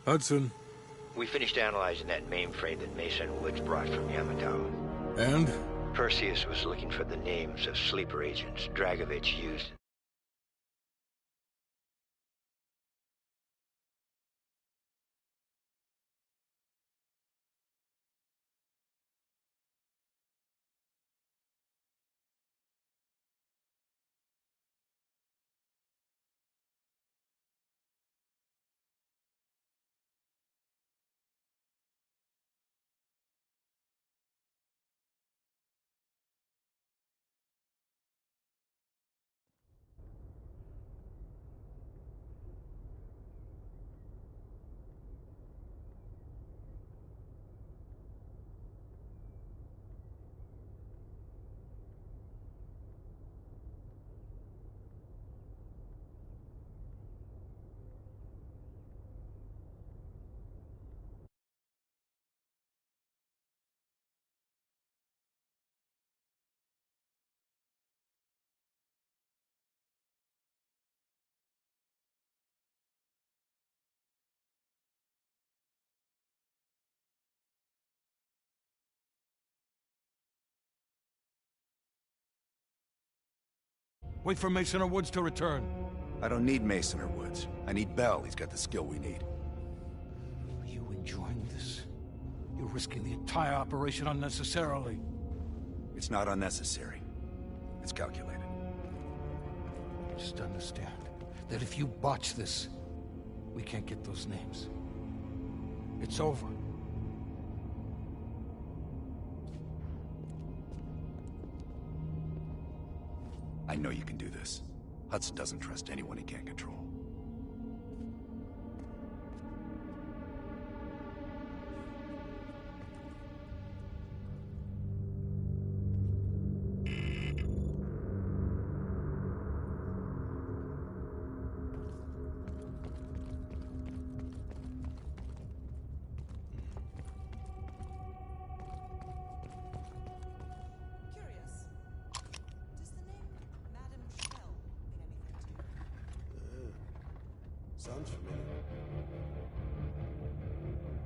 Hudson. We finished analyzing that mainframe that Mason Woods brought from Yamato. And? Perseus was looking for the names of sleeper agents Dragovich used. Wait for Mason or Woods to return. I don't need Mason or Woods. I need Bell. He's got the skill we need. Are you enjoying this? You're risking the entire operation unnecessarily. It's not unnecessary. It's calculated. Just understand that if you botch this, we can't get those names. It's over. I know you can do this. Hudson doesn't trust anyone he can't control. Sounds familiar.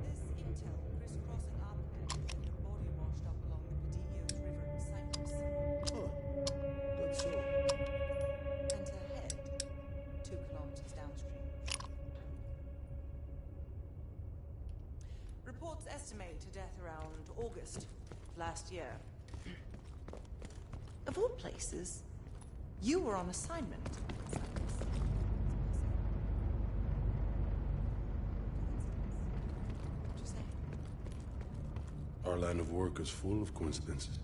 This intel crisscrossing ARPANET and your body washed up along the Pt2 River in Cyprus. Huh. That's so. And her head, 2 kilometers downstream. Reports estimate her death around August of last year. Of all places, you were on assignment. Our line of work is full of coincidences.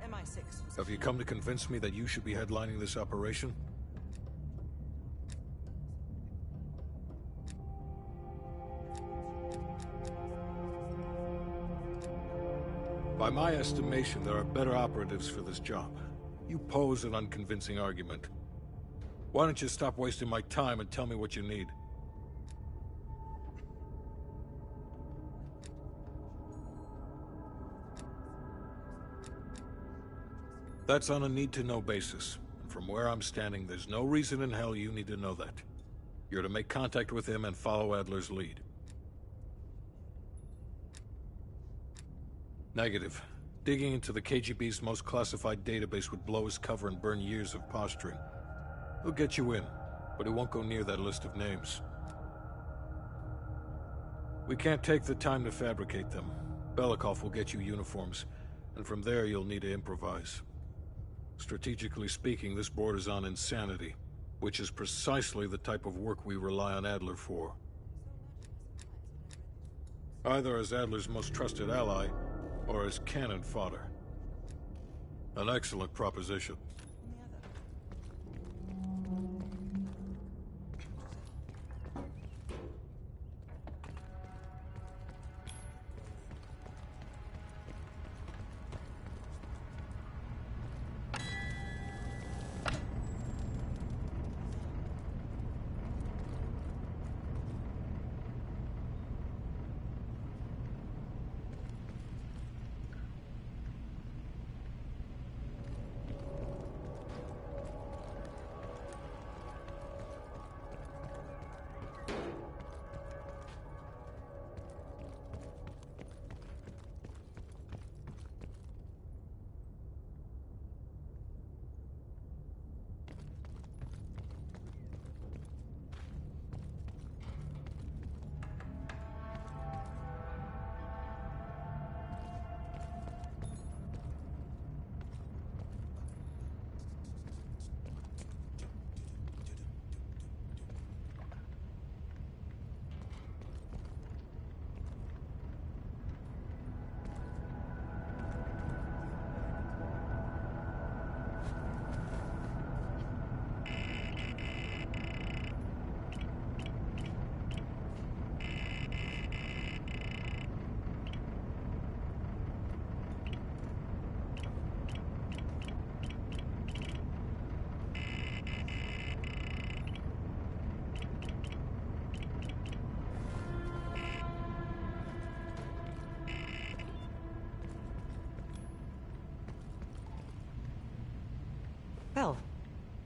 MI6 was... Have you come to convince me that you should be headlining this operation? By my estimation, there are better operatives for this job. You pose an unconvincing argument. Why don't you stop wasting my time and tell me what you need? That's on a need-to-know basis. And from where I'm standing, there's no reason in hell you need to know that. You're to make contact with him and follow Adler's lead. Negative. Digging into the KGB's most classified database would blow his cover and burn years of posturing. He'll get you in, but he won't go near that list of names. We can't take the time to fabricate them. Belikov will get you uniforms, and from there you'll need to improvise. Strategically speaking, this borders on insanity, which is precisely the type of work we rely on Adler for. Either as Adler's most trusted ally, or as cannon fodder. An excellent proposition.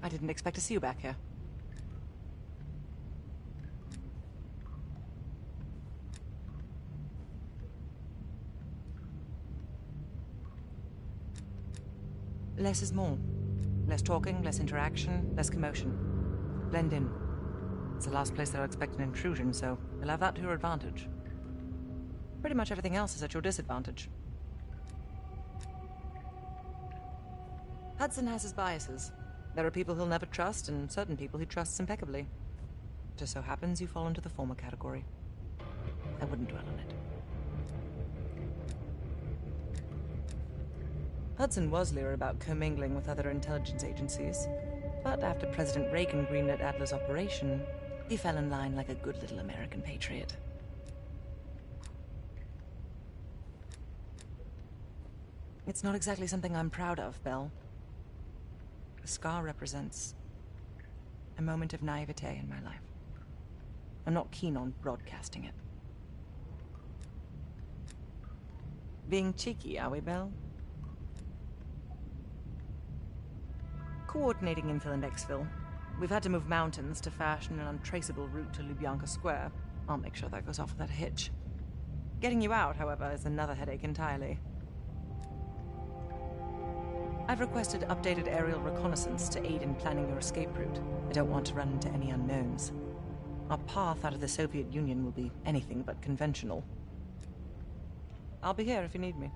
I didn't expect to see you back here. Less is more. Less talking, less interaction, less commotion. Blend in. It's the last place that I'll expect an intrusion, so you'll have that to your advantage. Pretty much everything else is at your disadvantage. Hudson has his biases. There are people he'll never trust, and certain people he trusts impeccably. Just so happens you fall into the former category. I wouldn't dwell on it. Hudson was leery about commingling with other intelligence agencies, but after President Reagan greenlit Adler's operation, he fell in line like a good little American patriot. It's not exactly something I'm proud of, Belle. The scar represents a moment of naivete in my life. I'm not keen on broadcasting it. Being cheeky, are we, Belle? Coordinating infill and exfil. We've had to move mountains to fashion an untraceable route to Lubyanka Square. I'll make sure that goes off without a hitch. Getting you out, however, is another headache entirely. I've requested updated aerial reconnaissance to aid in planning your escape route. I don't want to run into any unknowns. Our path out of the Soviet Union will be anything but conventional. I'll be here if you need me.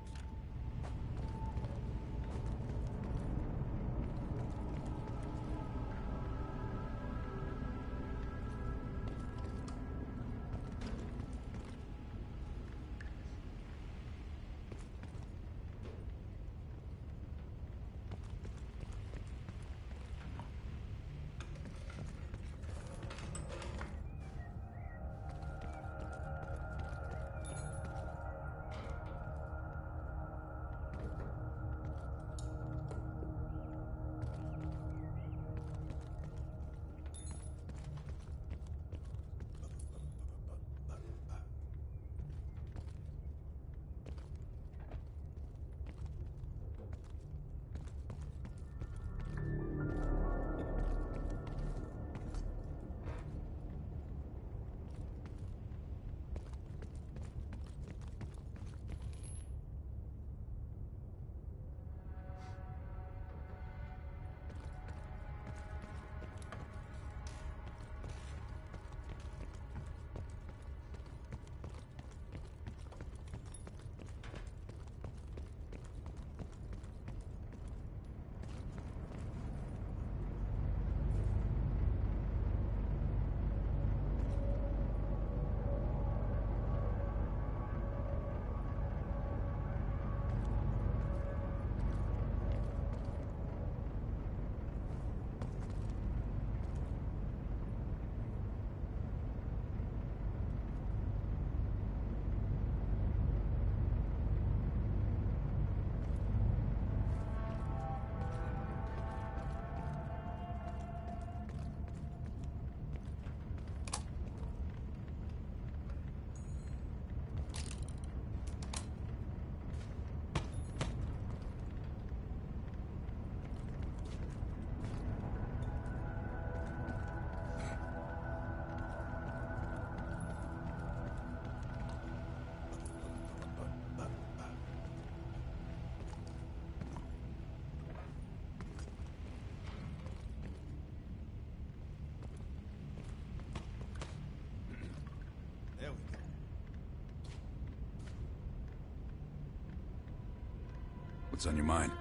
What's on your mind?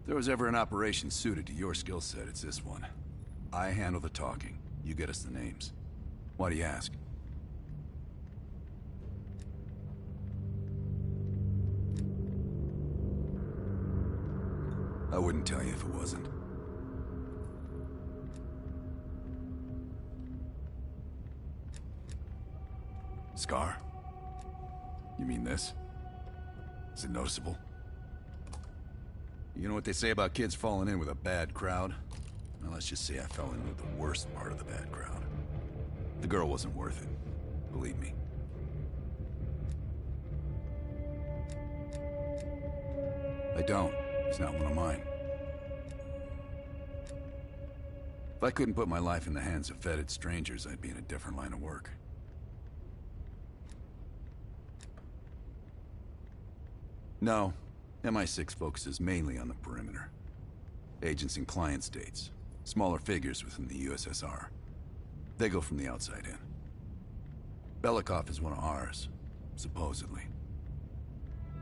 If there was ever an operation suited to your skill set, it's this one. I handle the talking. You get us the names. Why do you ask? I wouldn't tell you if it wasn't. Scar? You mean this? Is it noticeable? You know what they say about kids falling in with a bad crowd? Well, let's just say I fell in with the worst part of the bad crowd. The girl wasn't worth it. Believe me. I don't. He's not one of mine. If I couldn't put my life in the hands of fetid strangers, I'd be in a different line of work. No, MI6 focuses mainly on the perimeter. Agents in client states, smaller figures within the USSR. They go from the outside in. Belikov is one of ours, supposedly.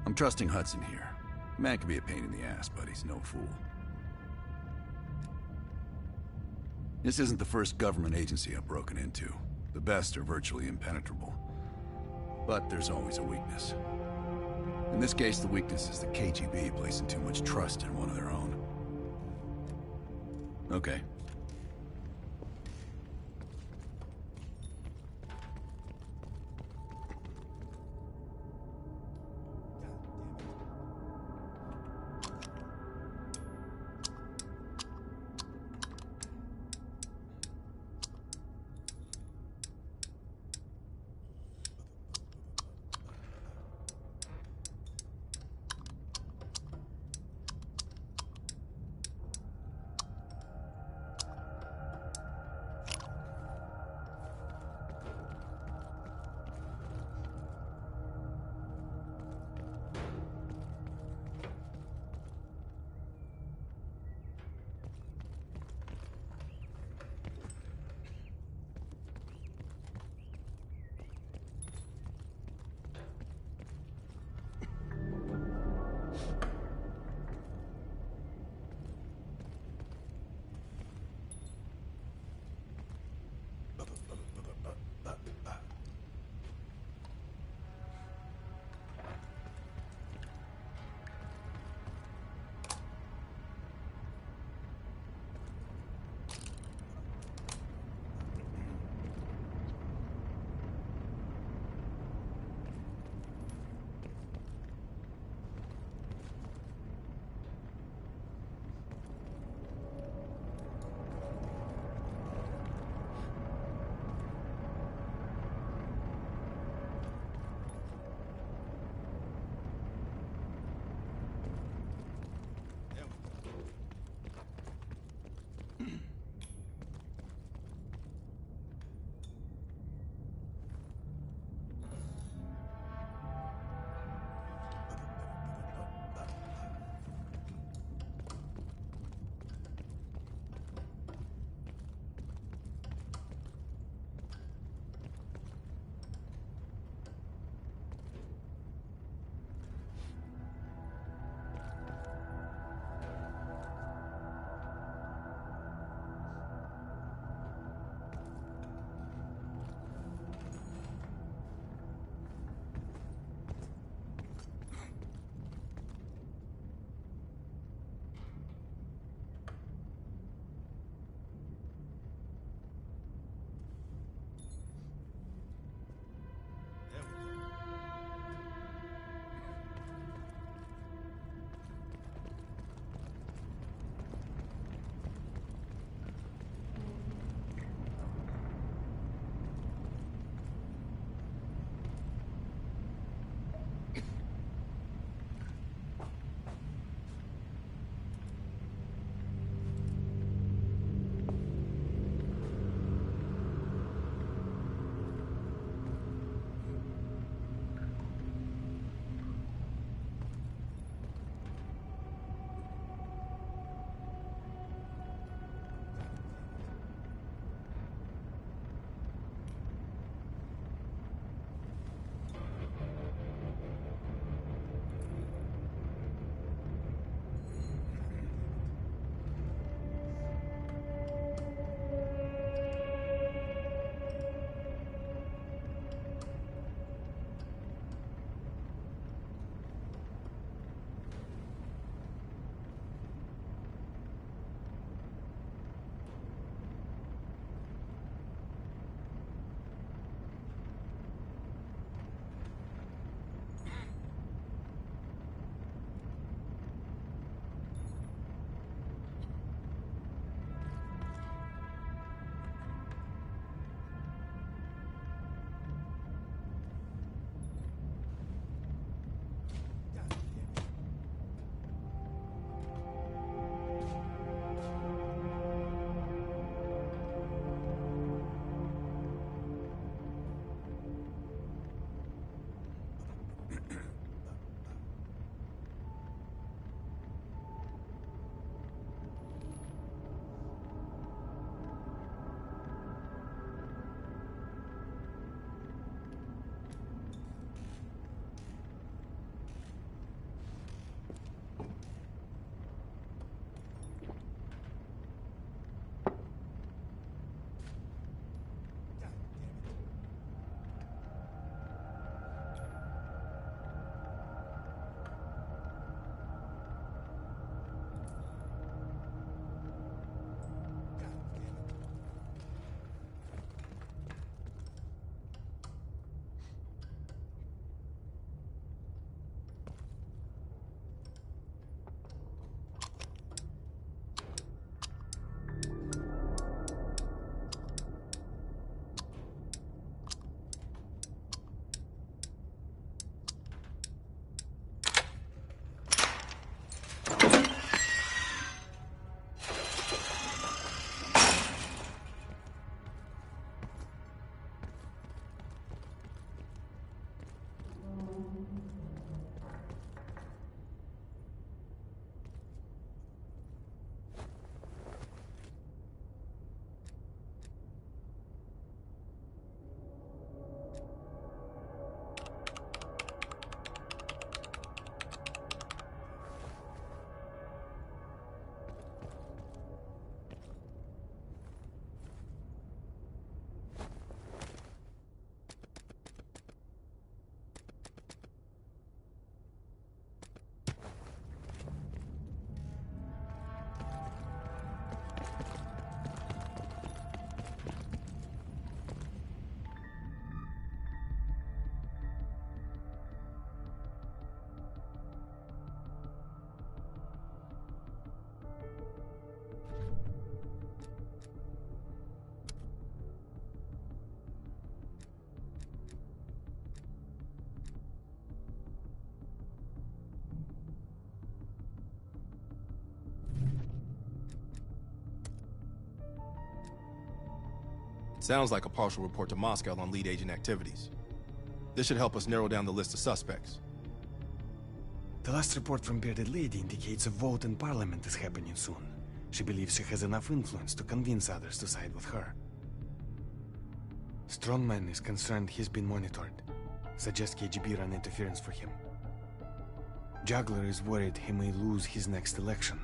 I'm trusting Hudson here. Man can be a pain in the ass, but he's no fool. This isn't the first government agency I've broken into. The best are virtually impenetrable. But there's always a weakness. In this case, the weakness is the KGB placing too much trust in one of their own. Okay. Sounds like a partial report to Moscow on lead agent activities. This should help us narrow down the list of suspects. The last report from Bearded Lady indicates a vote in Parliament is happening soon. She believes she has enough influence to convince others to side with her. Strongman is concerned he's been monitored. Suggests KGB run interference for him. Juggler is worried he may lose his next election.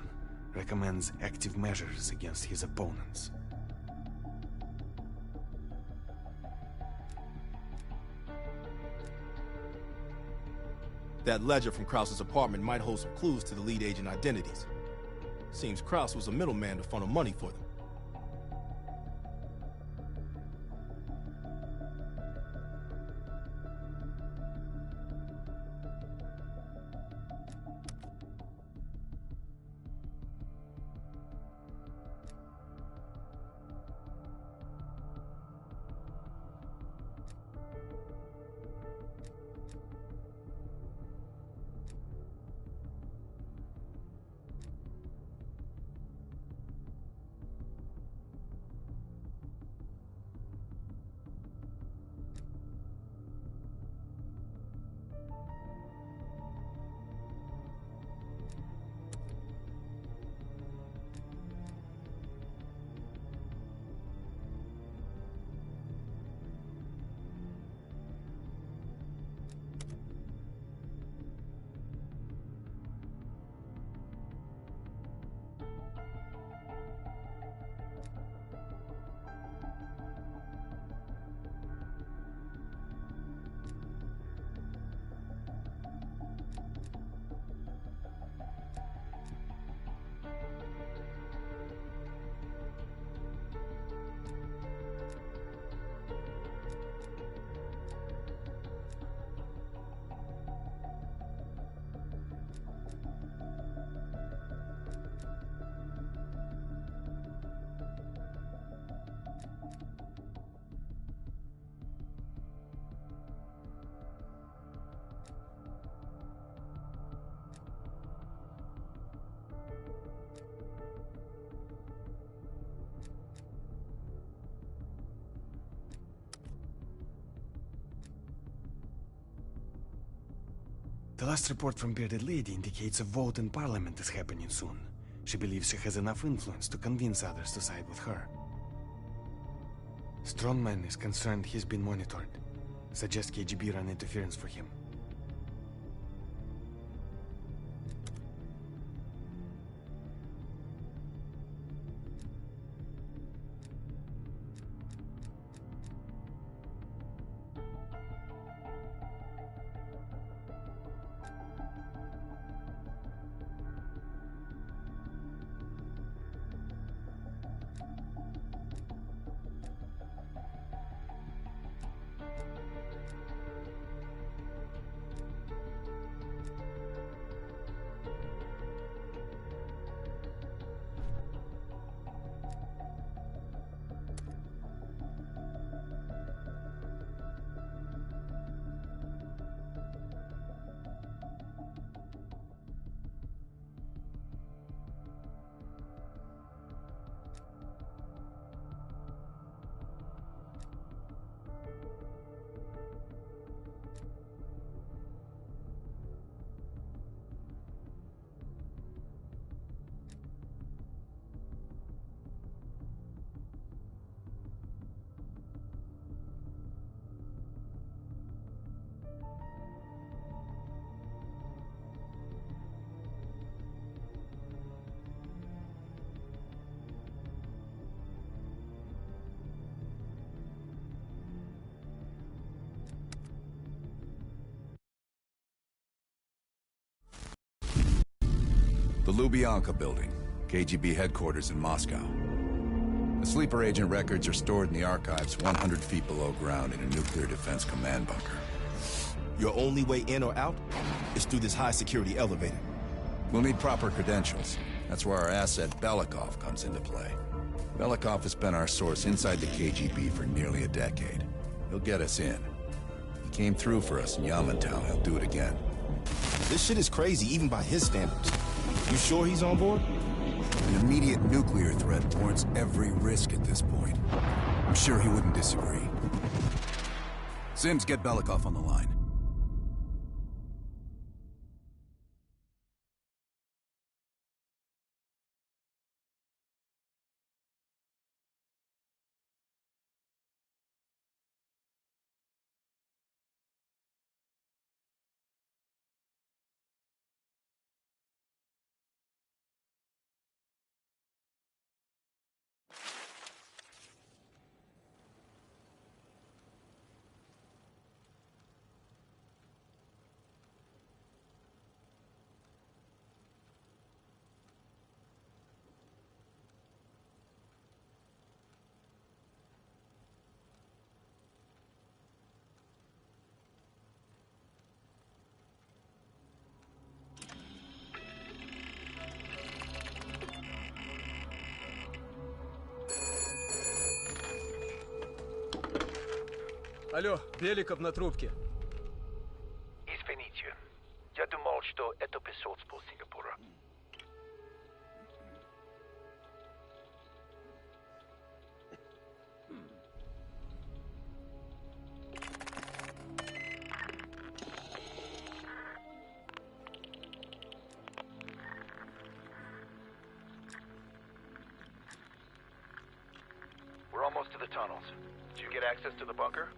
Recommends active measures against his opponents. That ledger from Krause's apartment might hold some clues to the lead agent identities. Seems Krause was a middleman to funnel money for them. The last report from Bearded Lady indicates a vote in Parliament is happening soon. She believes she has enough influence to convince others to side with her. Strongman is concerned he's been monitored. Suggests KGB run interference for him. The Lubyanka building, KGB headquarters in Moscow. The sleeper agent records are stored in the archives 100 feet below ground in a nuclear defense command bunker. Your only way in or out is through this high-security elevator. We'll need proper credentials. That's where our asset Belikov comes into play. Belikov has been our source inside the KGB for nearly a decade. He'll get us in. He came through for us in Yamantau. He'll do it again. This shit is crazy, even by his standards. You sure he's on board? An immediate nuclear threat warrants every risk at this point. I'm sure he wouldn't disagree. Sims, get Belikov on the line. Алло, Беликов на трубке. Извините, я думал, что это посольство Сингапура. We're almost to the tunnels. Did you get access to the bunker?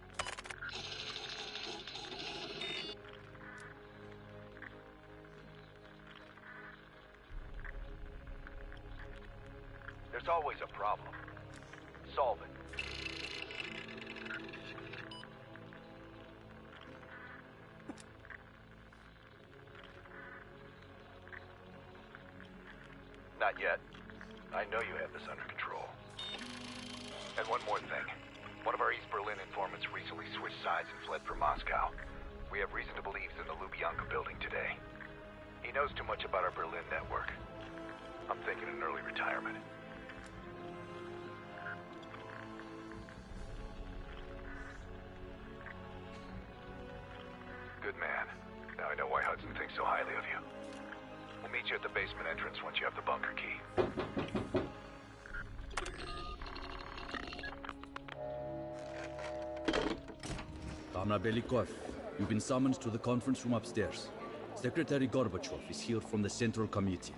There's always a problem. Solve it. Not yet. I know you have this under control. And one more thing. One of our East Berlin informants recently switched sides and fled for Moscow. We have reason to believe he's in the Lubyanka building today. He knows too much about our Berlin network. I'm thinking an early retirement. Good man. Now I know why Hudson thinks so highly of you. We'll meet you at the basement entrance once you have the bunker key. Comrade Belikov, you've been summoned to the conference room upstairs. Secretary Gorbachev is here from the Central Committee.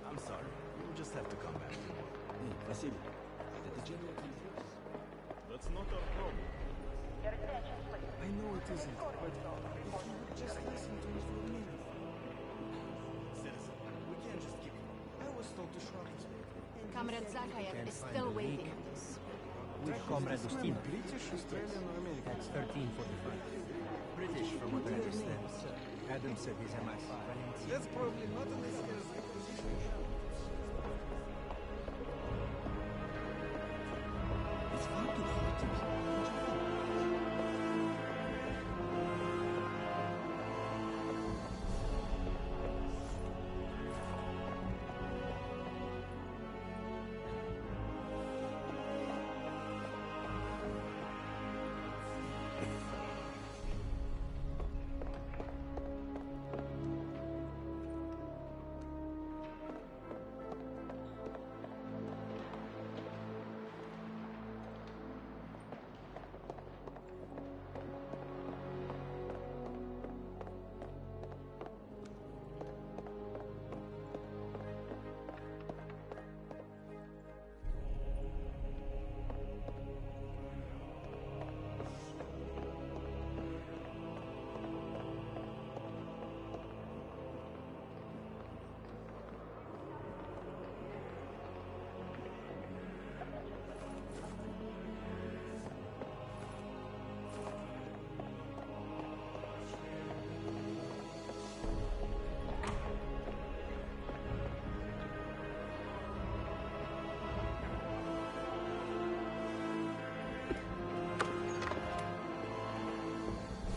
I'm sorry. You'll just have to come back. Hey, Vasily, did the general come through? That's not our problem. I know it isn't, but if you would just listen to me for a minute. Citizen, we can't just keep... I was told to shrug his back. Comrade Zakayev is still waiting. Which Comrade Ustin? British, Australian, or American? That's 1345. British, from what I understand. Adam said he's MI5. That's probably not an easy position. It's fun to go.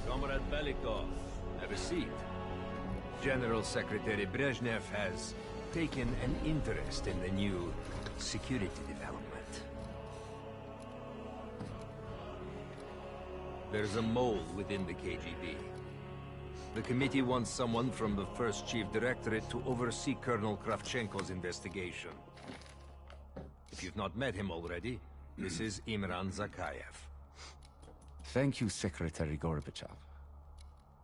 Comrade Belikov, have a seat. General Secretary Brezhnev has taken an interest in the new security development. There's a mole within the KGB. The committee wants someone from the First Chief Directorate to oversee Colonel Kravchenko's investigation. If you've not met him already, this is Imran Zakayev. Thank you, Secretary Gorbachev.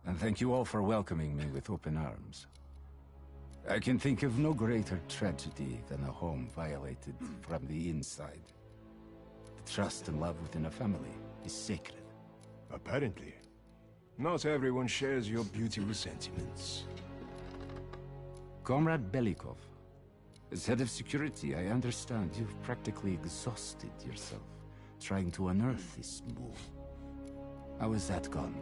And thank you all for welcoming me with open arms. I can think of no greater tragedy than a home violated from the inside. The trust and love within a family is sacred. Apparently. Not everyone shares your beautiful sentiments. Comrade Belikov, as head of security, I understand you've practically exhausted yourself trying to unearth this move. How has that gone?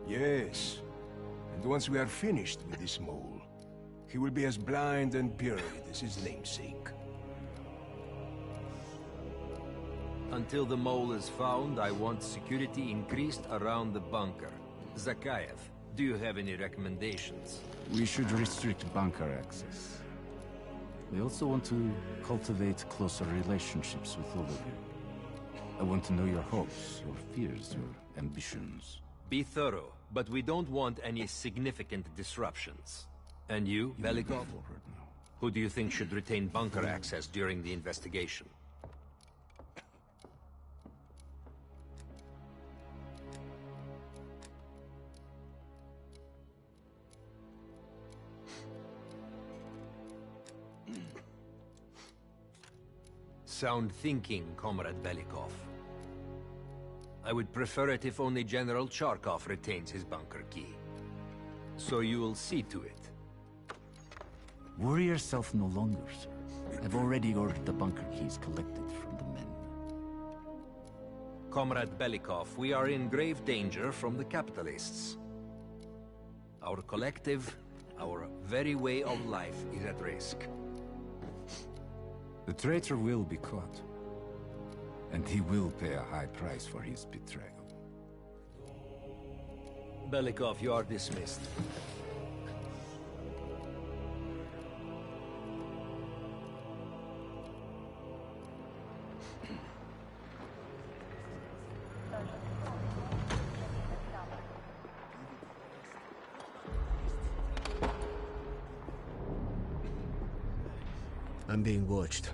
Yes. And once we are finished with this mole, he will be as blind and buried as his namesake. Until the mole is found, I want security increased around the bunker. Zakayev, do you have any recommendations? We should restrict bunker access. We also want to cultivate closer relationships with all of you. I want to know your hopes, your fears, your ambitions. Be thorough, but we don't want any significant disruptions. And you, Belikov? Who do you think should retain bunker access during the investigation? Sound thinking, Comrade Belikov. I would prefer it if only General Charkov retains his bunker key. So you will see to it. Worry yourself no longer, sir. I've already ordered the bunker keys collected from the men. Comrade Belikov, we are in grave danger from the capitalists. Our collective, our very way of life is at risk. The traitor will be caught. And he will pay a high price for his betrayal. Belikov, you are dismissed. I'm being watched.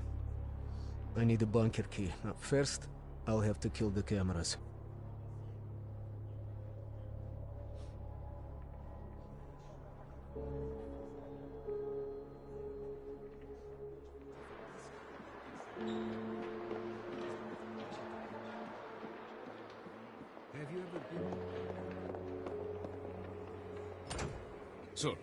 I need a bunker key. Now, first, I'll have to kill the cameras. Have you ever been? Sir.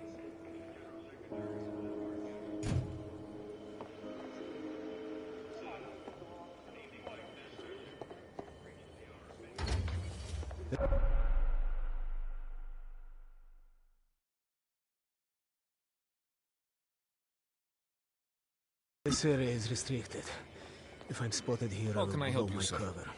This area is restricted. If I'm spotted here, How I will can I blow help you, my sir? cover.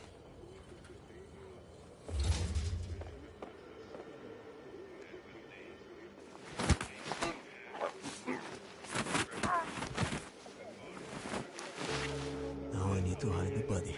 Now I need to hide the body.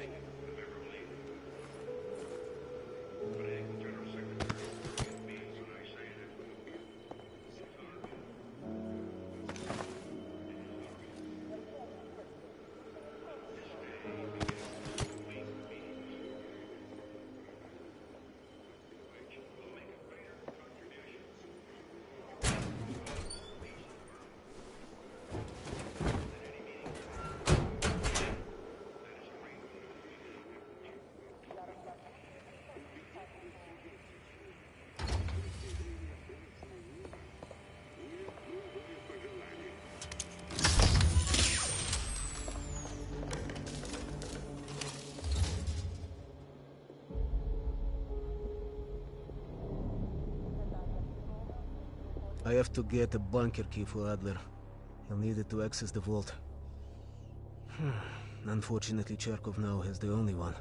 I have to get a bunker key for Adler. He'll need it to access the vault. Unfortunately, Charkov now has the only one.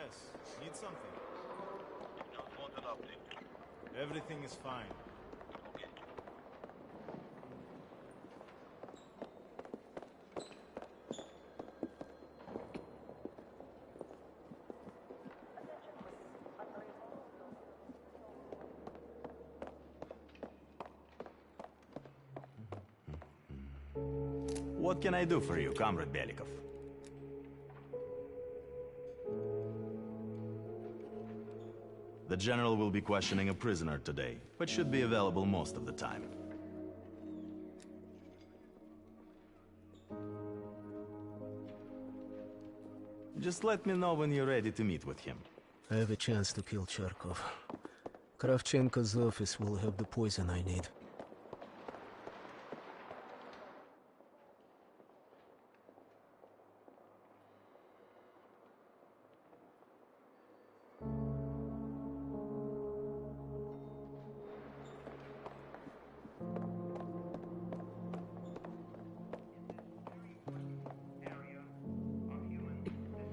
Yes, need something. Do not want an update. Everything is fine. Okay. What can I do for you, Comrade Belikov? The General will be questioning a prisoner today, but should be available most of the time. Just let me know when you're ready to meet with him. I have a chance to kill Charkov. Kravchenko's office will have the poison I need.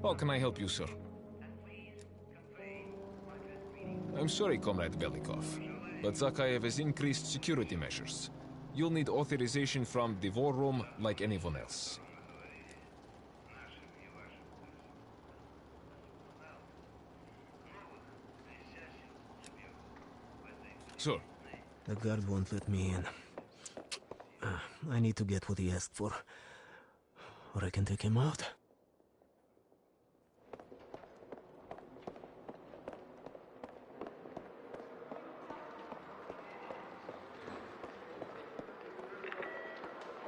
How can I help you, sir? I'm sorry, Comrade Belikov, but Zakhaev has increased security measures. You'll need authorization from the war room like anyone else. Sir. The guard won't let me in. I need to get what he asked for, or I can take him out.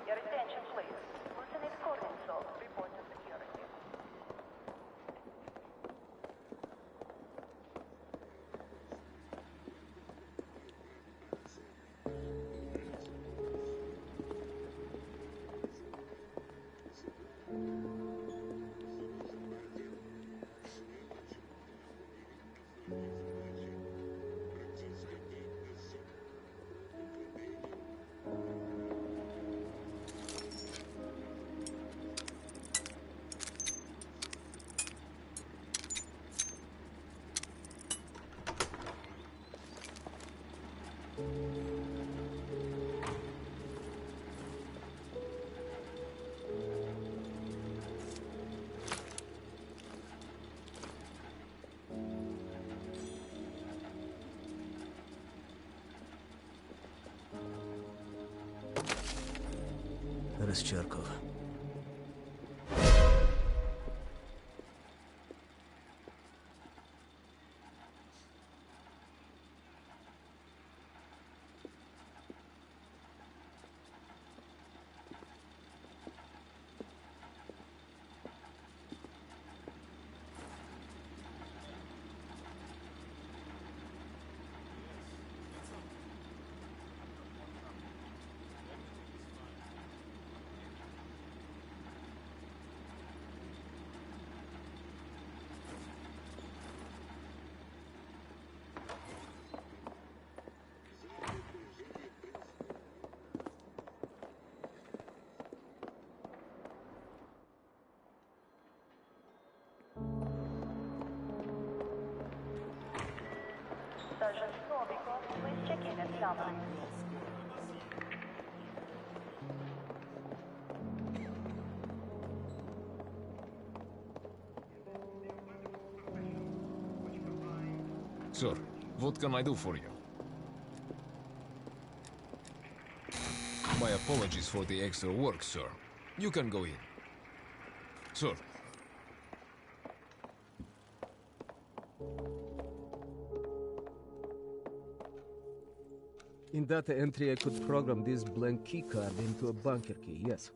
Your attention, please. Lieutenant Kornitsov, report to security. That is Charkov. Sergeant Novikov, please check in at summary. Sir, what can I do for you? My apologies for the extra work, sir. You can go in. Sir. In data entry, I could program this blank keycard into a bunker key, yes.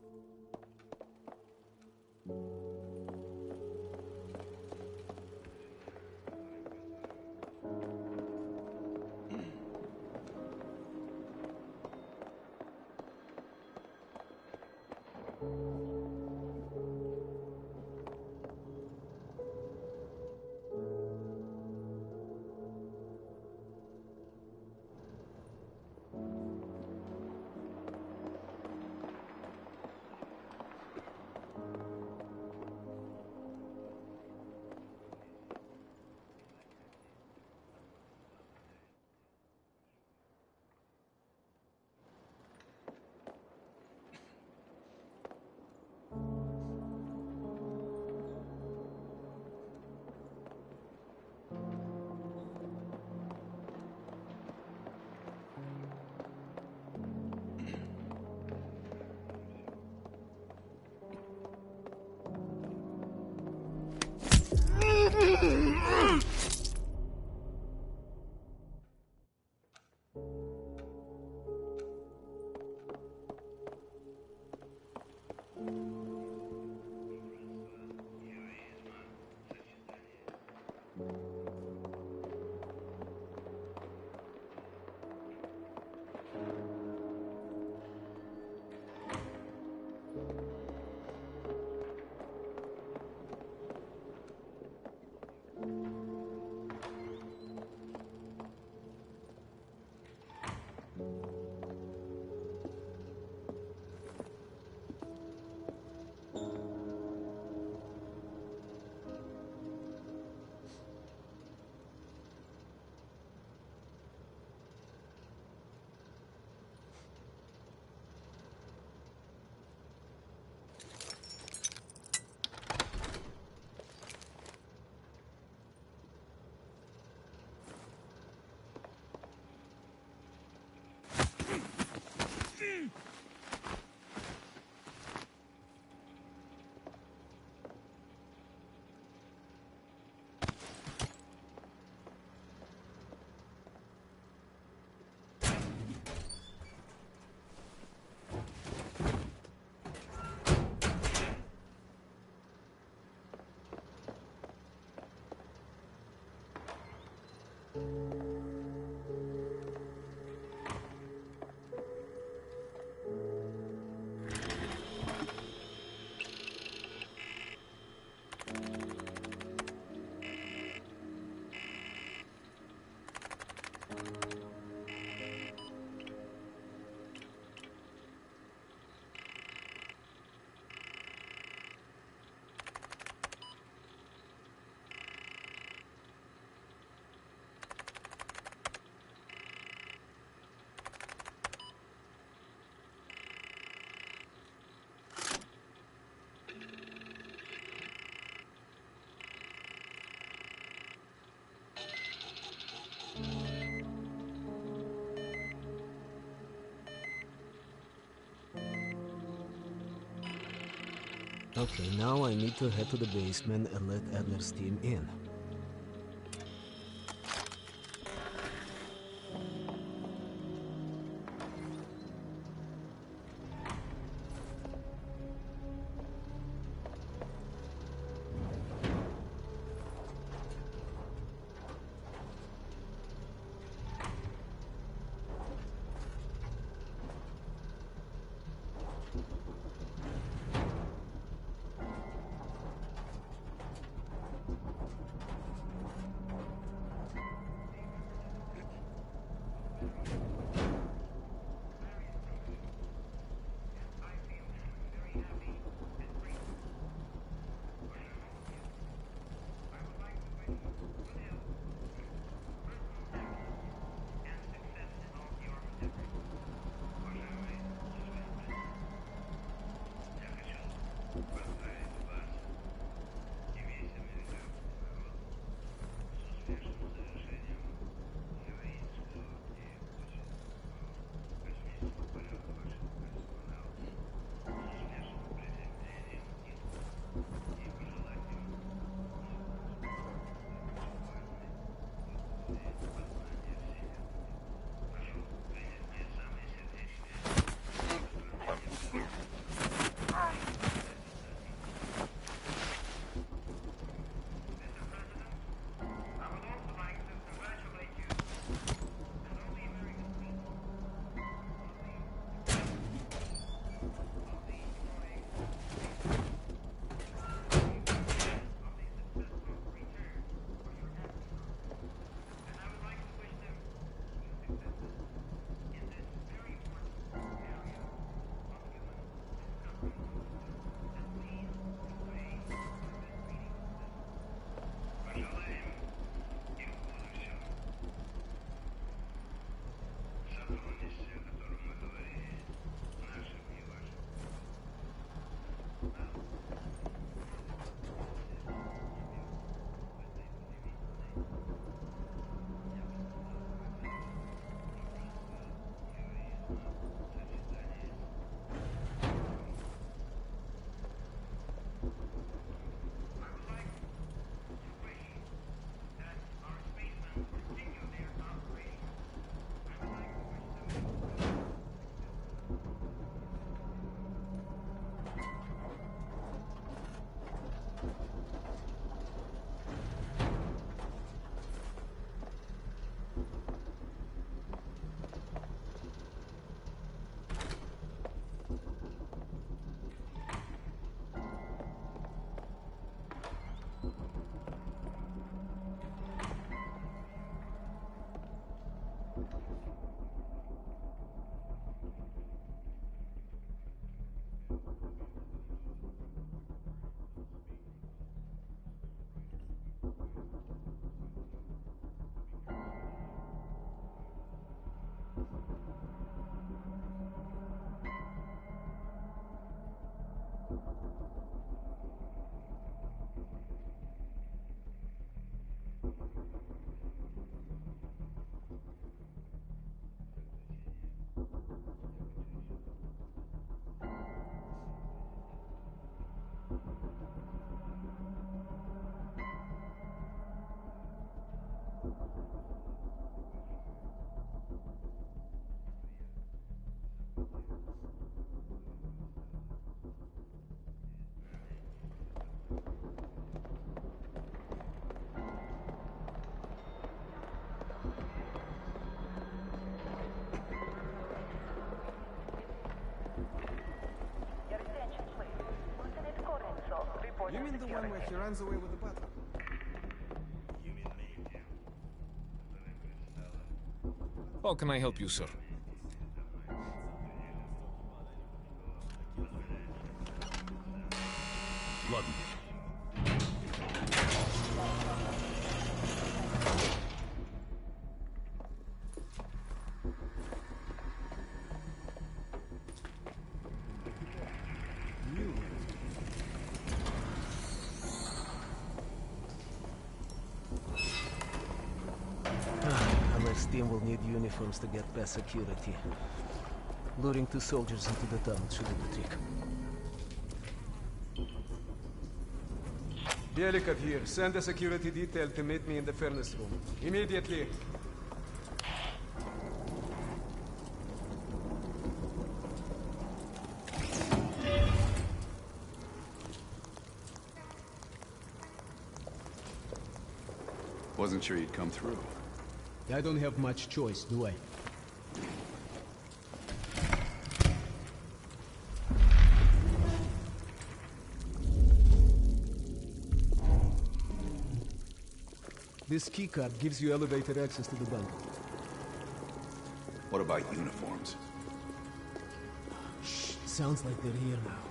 Okay, now I need to head to the basement and let Adler's team in. You mean the one where he runs away with the butler? How can I help you, sir? London. Unless team will need uniforms to get past security. Luring two soldiers into the tunnel should do the trick. Belikov here. Send a security detail to meet me in the furnace room. Immediately. Wasn't sure you'd come through. I don't have much choice, do I? This keycard gives you elevated access to the bunker. What about uniforms? Shh, sounds like they're here now.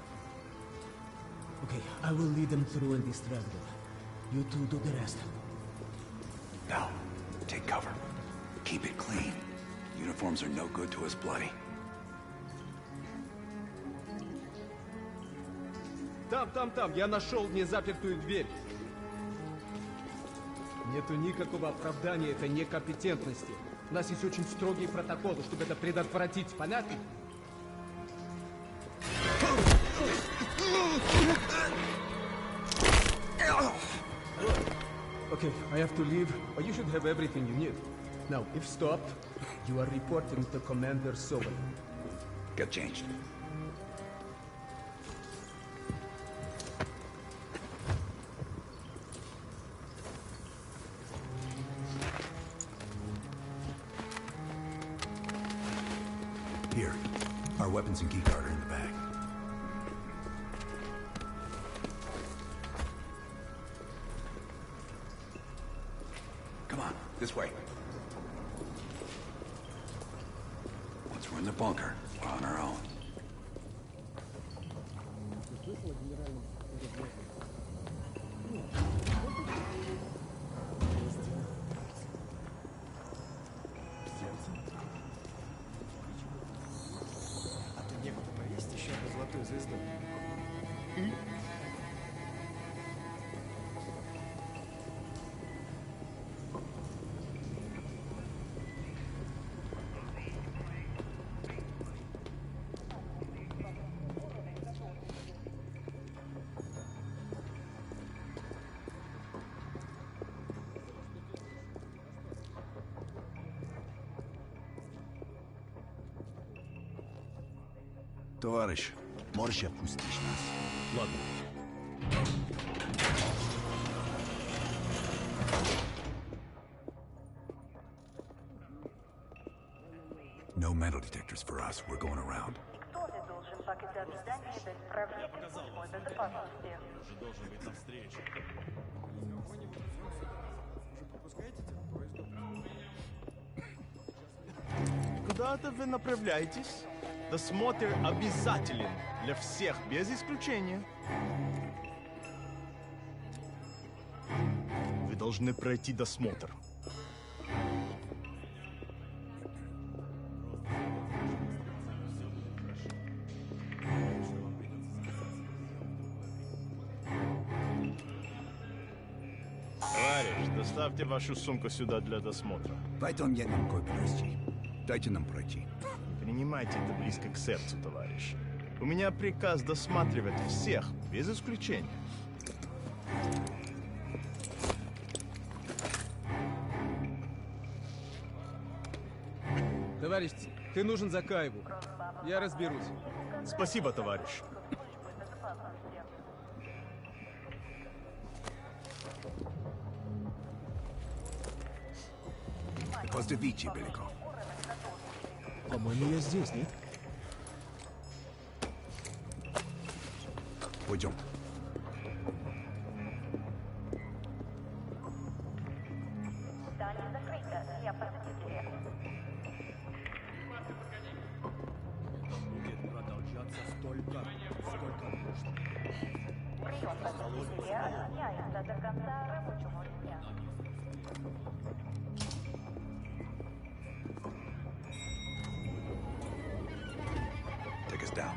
Okay, I will lead them through and distract them. You two do the rest. Now, take cover. Keep it clean. Uniforms are no good to us bloody. Там, я нашел незапертую дверь. Нету никакого оправдания этой некомпетентности. У нас есть очень строгие протоколы, чтобы это предотвратить. Понятно? Okay, I have to leave, but you should have everything you need. Now, if stopped, you are reporting to Commander Sobel. Get changed. Here, our weapons and keycard are in the bag. Come on, this way. Once we're in the bunker, we're on our own. Товарищ, можешь отпустить нас? Ладно. No metal detectors for us. We're going around. Кто ты должен покидать здание без проверки службы безопасности? Должен быть навстречу. Куда-то вы направляетесь? Досмотр обязателен для всех, без исключения. Вы должны пройти досмотр. Товарищ, доставьте вашу сумку сюда для досмотра. Поэтому я нам кое-подожди. Дайте нам пройти. Принимайте это близко к сердцу, товарищ. У меня приказ досматривать всех, без исключения. Товарищ, ты нужен Закаеву. Я разберусь. Спасибо, товарищ. Поздравите, Беликов. По-моему, я здесь, нет? Пойдем. Здание закрыто для посетителей. Будет продолжаться столько, сколько нужно. Прием посетителя отменяется до конца рабочего дня. Take us down.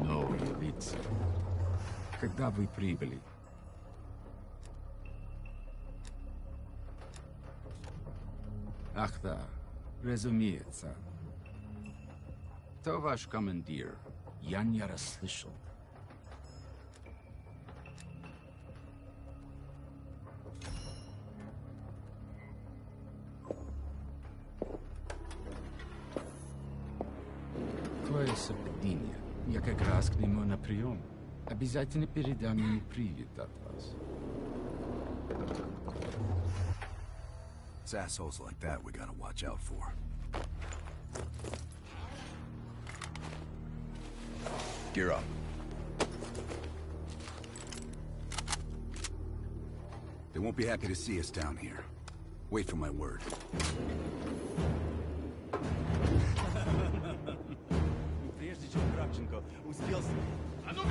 No, Yelitsa. Как Когда вы прибыли? Ах да, разумеется. Кто ваш командир? Я не расслышал. Твое совпадение. Я как раз к нему на прием. Обязательно передам ему привет от вас. It's assholes like that we gotta watch out for. Gear up. They won't be happy to see us down here. Wait for my word. Прежде чем Кравченко успел... А ну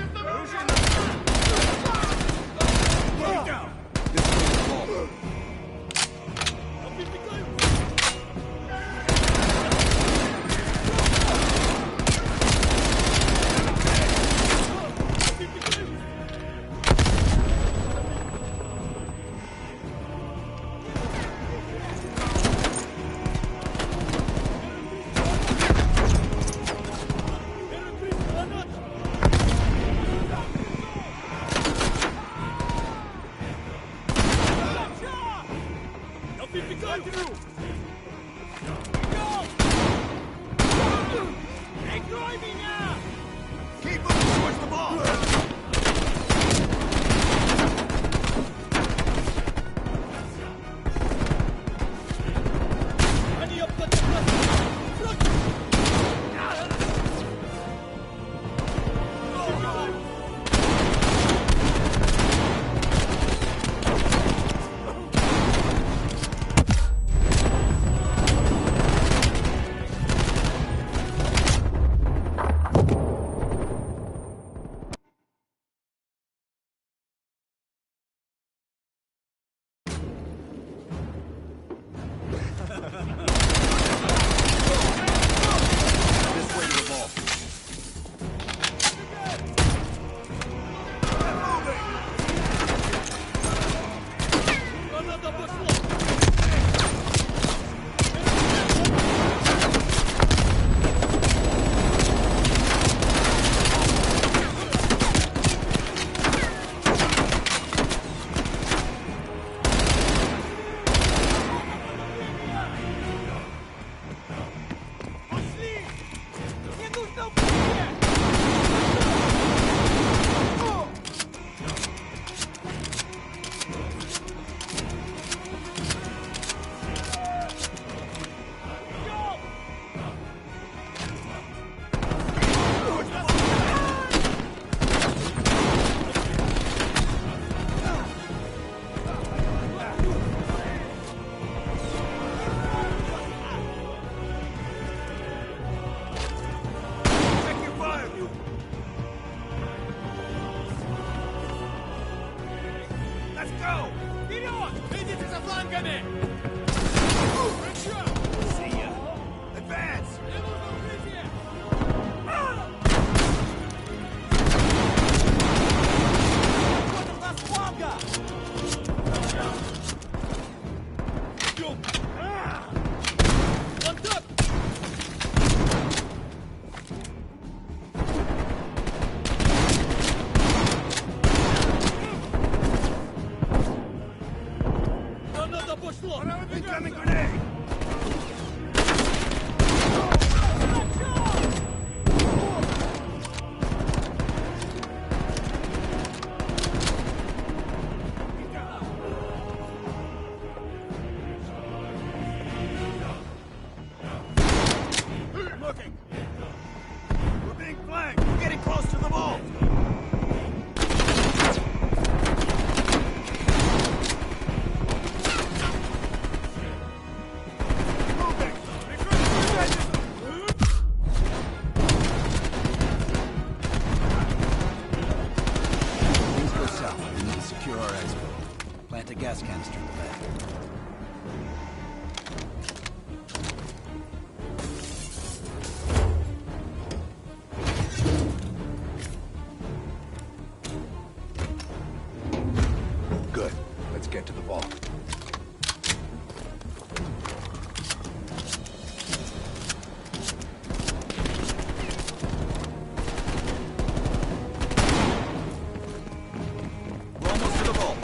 gas canister in the back. Good. Let's get to the vault. We're almost to the vault.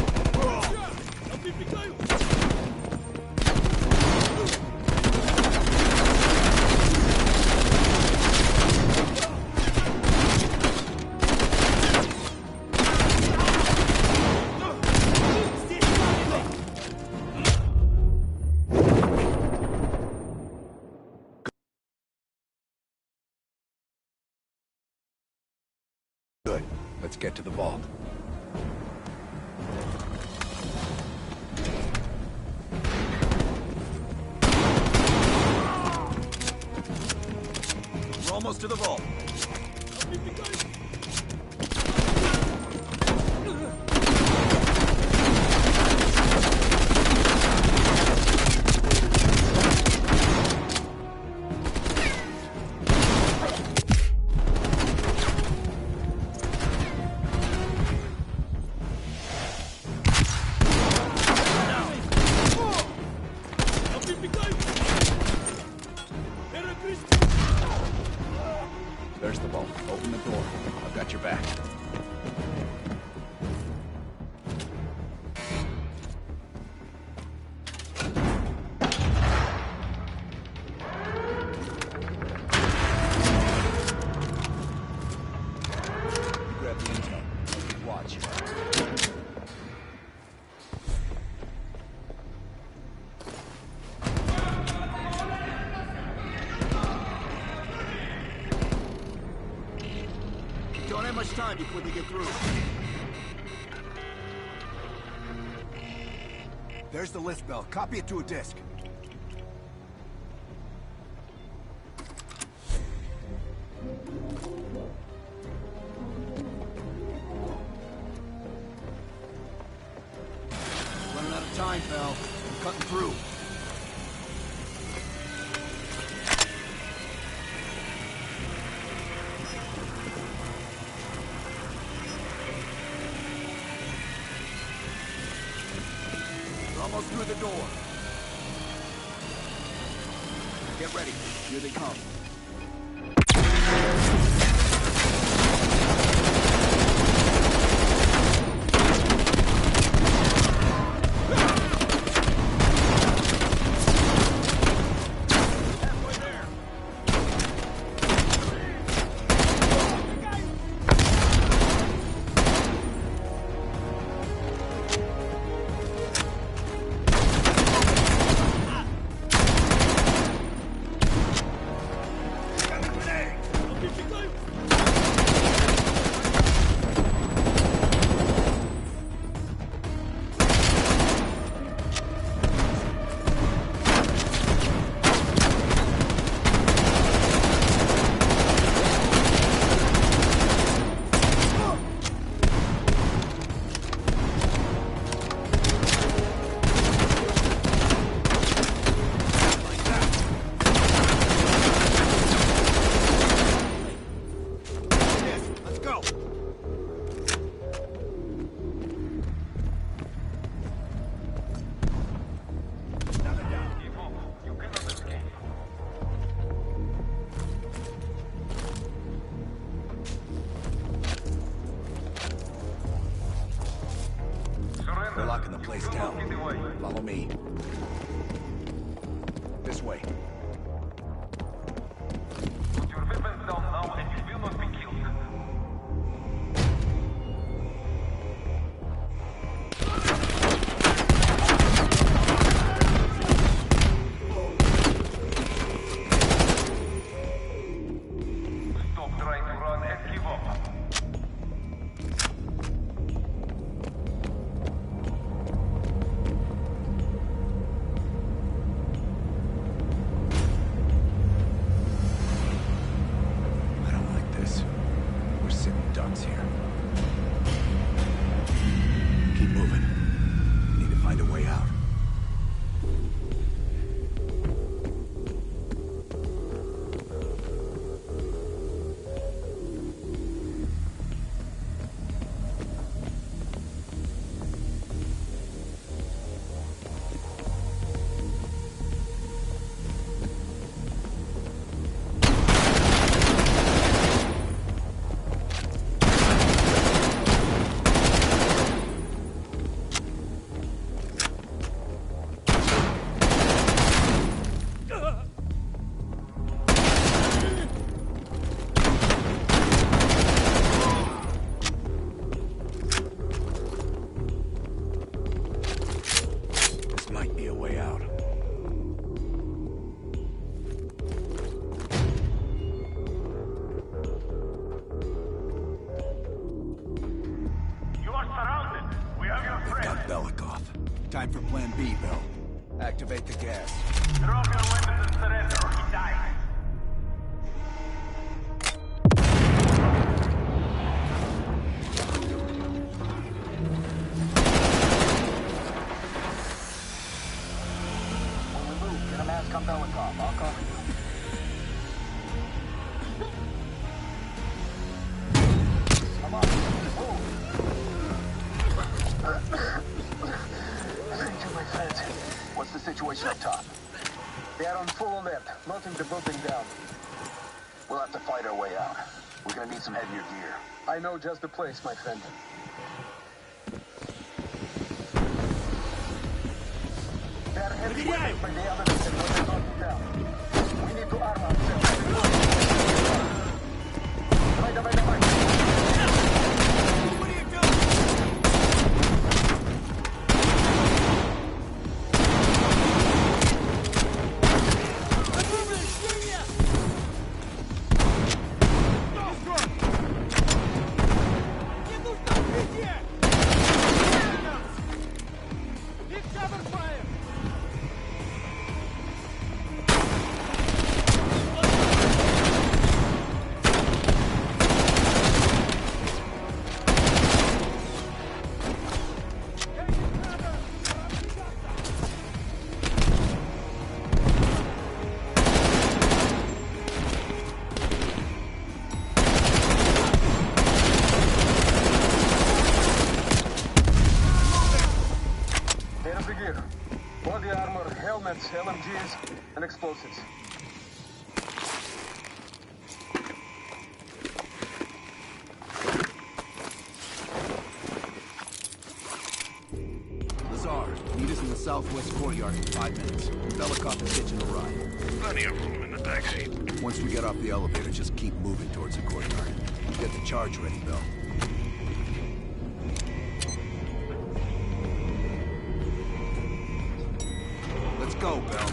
Good. Let's get to the vault. We're almost to the vault. There's the vault. Open the door. I've got your back. Grab the intel. Watch. Don't have much time before they get through. There's the lift bell. Copy it to a disk. Running out of time, pal. I'm cutting through. We're almost through the door. Get ready. Here they come. We're locking the place down. Follow me. This way. Put your weapons down now and you will not be killed. Stop trying to run and give up. way out. You are surrounded. We have your friend. Got Belikov. Time for Plan B, Bill. Activate the gas. Drop your weapons and surrender or he dies. When we move, get a mask on Belikov. I'll cover you. Come on, move. Thank you, my friend. What's the situation up top? They are on full alert, knocking the building down. We'll have to fight our way out. We're gonna need some heavier gear. I know just the place, my friend. They are heavy weapons by the elements and what they're knocking down. We need to arm ourselves. Right. What are you doing? There's the gear. Body armor, helmets, LMGs, and explosives. Lazar, meet us in the southwest courtyard in 5 minutes. Belikov is hitching a ride. Plenty of room in the backseat. Once we get off the elevator, just keep moving towards the courtyard. Get the charge ready, Bill. Let's go, Bill.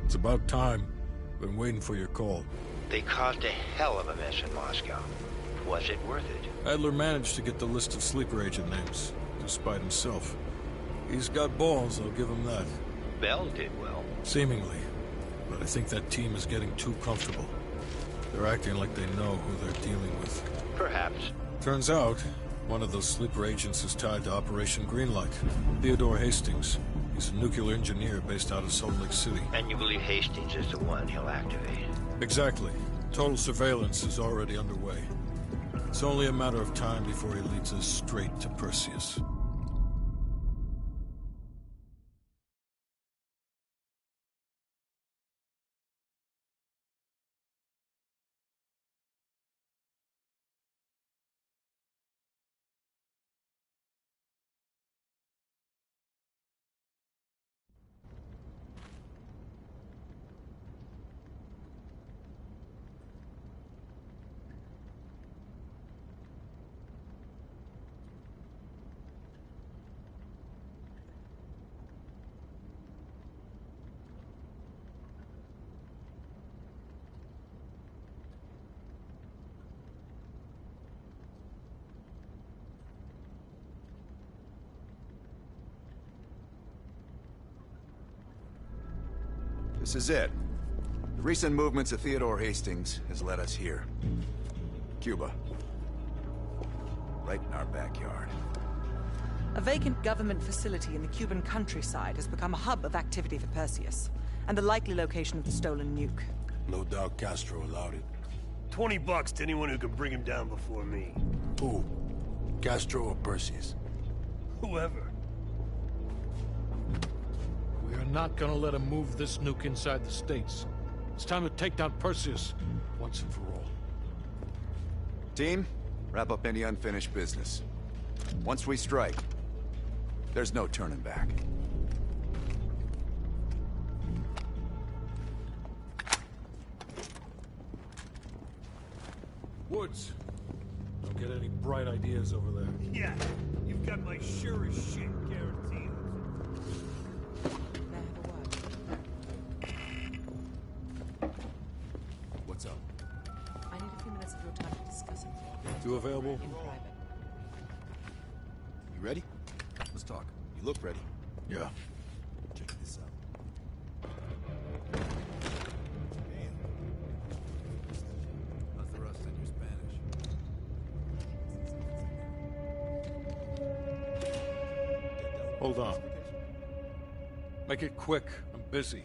It's about time. Been waiting for your call. They caused a hell of a mess in Moscow. Was it worth it? Adler managed to get the list of sleeper agent names, despite himself. He's got balls, I'll give him that. Bell did well. Seemingly. But I think that team is getting too comfortable. They're acting like they know who they're dealing with. Perhaps. Turns out, one of those sleeper agents is tied to Operation Greenlight. Theodore Hastings. He's a nuclear engineer based out of Salt Lake City. And you believe Hastings is the one he'll activate? Exactly. Total surveillance is already underway. It's only a matter of time before he leads us straight to Perseus. This is it. The recent movements of Theodore Hastings has led us here. Cuba. Right in our backyard. A vacant government facility in the Cuban countryside has become a hub of activity for Perseus, and the likely location of the stolen nuke. No doubt Castro allowed it. $20 to anyone who can bring him down before me. Who? Castro or Perseus? Whoever. We are not gonna let him move this nuke inside the States. It's time to take down Perseus, once and for all. Team, wrap up any unfinished business. Once we strike, there's no turning back. Woods, don't get any bright ideas over there. Yeah, you've got my sure as shit guaranteed. What's up? I need a few minutes of your time to discuss it. You available? In private. You ready? Let's talk. You look ready. Yeah. Check this out. How's the rust in your Spanish? Hold on. Make it quick. I'm busy.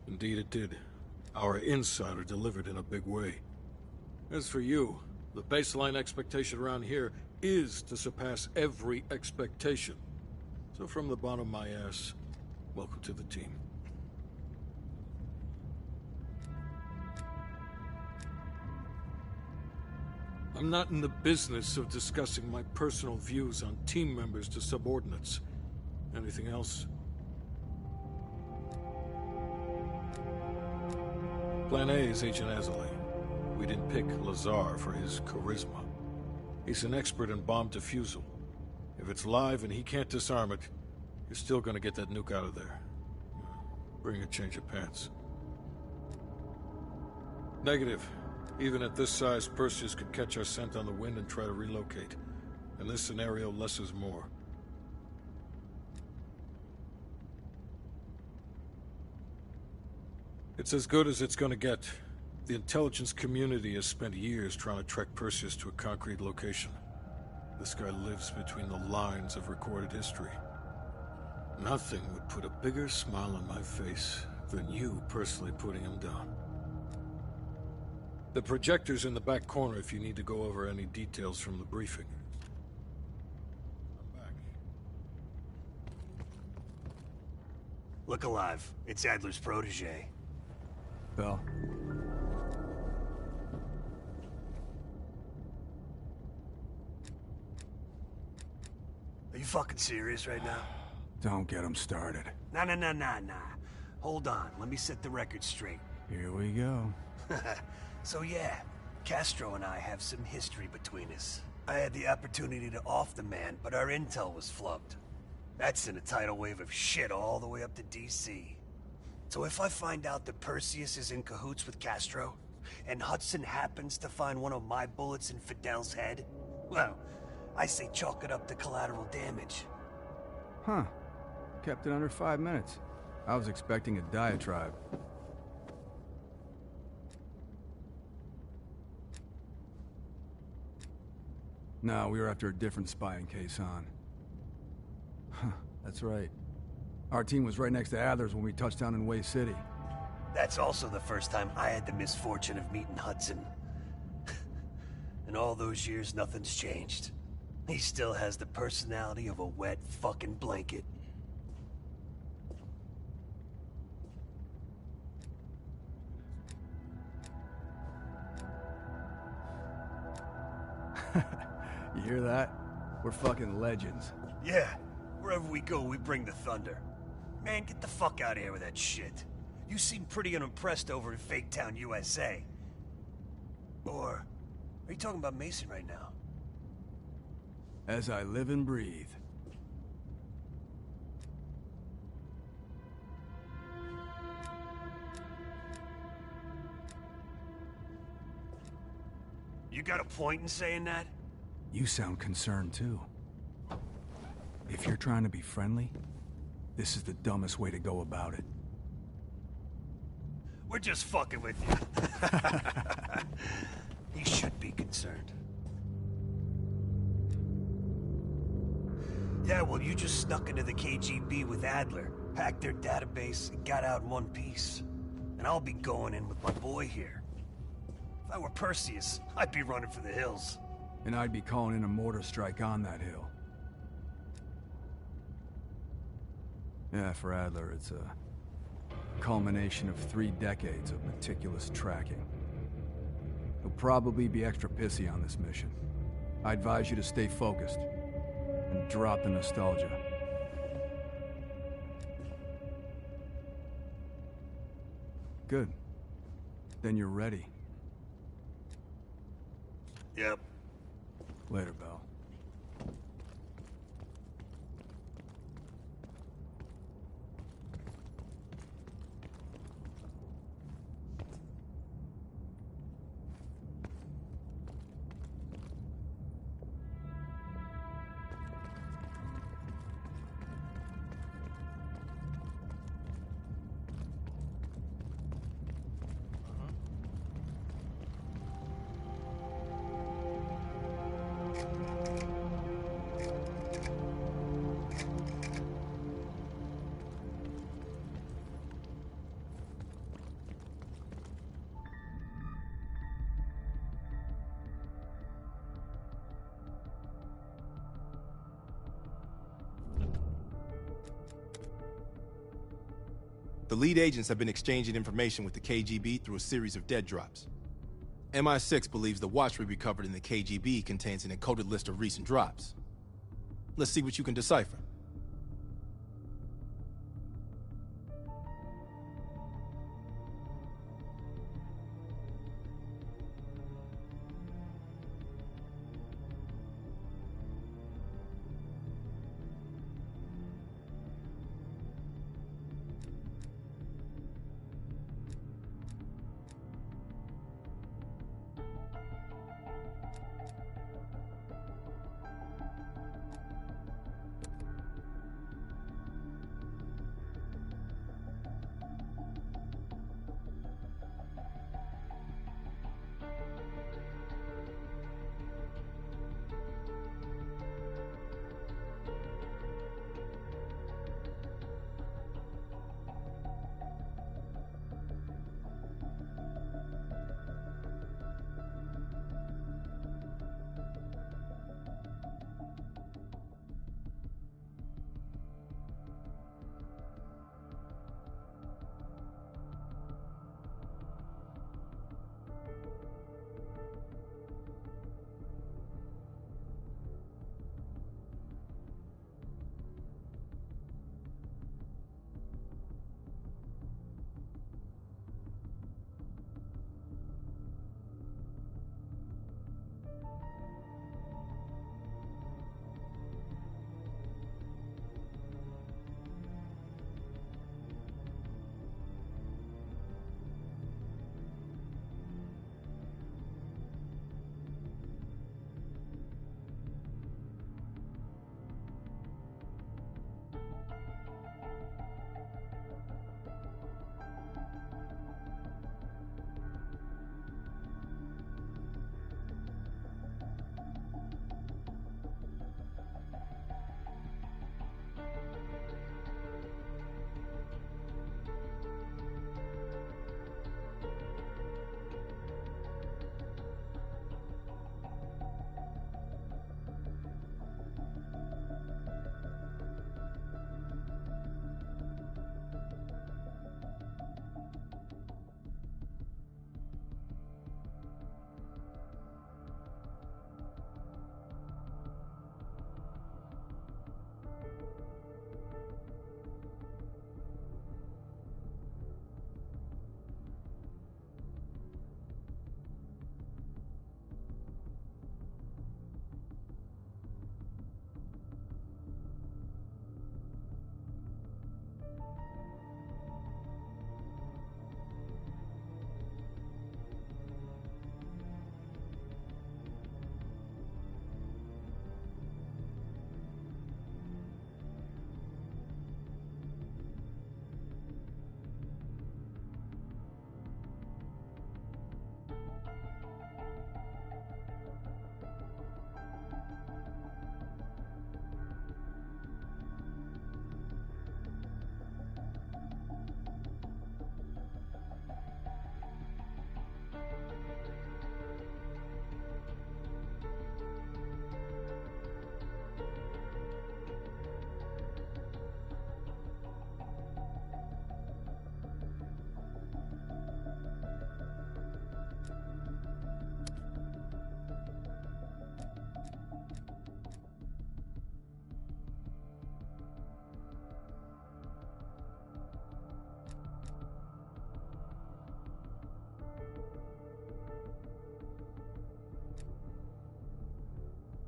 Indeed it did. Our insider delivered in a big way. As for you, the baseline expectation around here is to surpass every expectation. So from the bottom of my ass, welcome to the team. I'm not in the business of discussing my personal views on team members to subordinates. Anything else? Plan A is Agent Azalea. We didn't pick Lazar for his charisma. He's an expert in bomb defusal. If it's live and he can't disarm it, you're still gonna get that nuke out of there. Bring a change of pants. Negative. Even at this size, Perseus could catch our scent on the wind and try to relocate. In this scenario, less is more. It's as good as it's gonna get. The intelligence community has spent years trying to track Perseus to a concrete location. This guy lives between the lines of recorded history. Nothing would put a bigger smile on my face than you personally putting him down. The projector's in the back corner if you need to go over any details from the briefing. I'm back. Look alive. It's Adler's protege. Bell. Are you fucking serious right now? Don't get him started. Nah. Hold on. Let me set the record straight. Here we go. So yeah, Castro and I have some history between us. I had the opportunity to off the man, but our intel was flubbed. That sent a tidal wave of shit all the way up to DC. So if I find out that Perseus is in cahoots with Castro, and Hudson happens to find one of my bullets in Fidel's head, well, I say chalk it up to collateral damage. Huh. Kept it under 5 minutes. I was expecting a diatribe. No, we were after a different spying case on. Huh, that's right. Our team was right next to Adler's when we touched down in Way City. That's also the first time I had the misfortune of meeting Hudson. In all those years, nothing's changed. He still has the personality of a wet fucking blanket. You hear that? We're fucking legends. Yeah, wherever we go, we bring the thunder. Man, get the fuck out of here with that shit. You seem pretty unimpressed over in Fake Town, USA. Or, are you talking about Mason right now? As I live and breathe. You got a point in saying that? You sound concerned too. If you're trying to be friendly, this is the dumbest way to go about it. We're just fucking with you. He should be concerned. Yeah, well, you just snuck into the KGB with Adler, hacked their database, and got out in one piece. And I'll be going in with my boy here. If I were Perseus, I'd be running for the hills. And I'd be calling in a mortar strike on that hill. Yeah, for Adler, it's a culmination of 3 decades of meticulous tracking. He'll probably be extra pissy on this mission. I advise you to stay focused and drop the nostalgia. Good. Then you're ready. Yep. Later, Bell. The lead agents have been exchanging information with the KGB through a series of dead drops. MI6 believes the watch we recovered in the KGB contains an encoded list of recent drops. Let's see what you can decipher.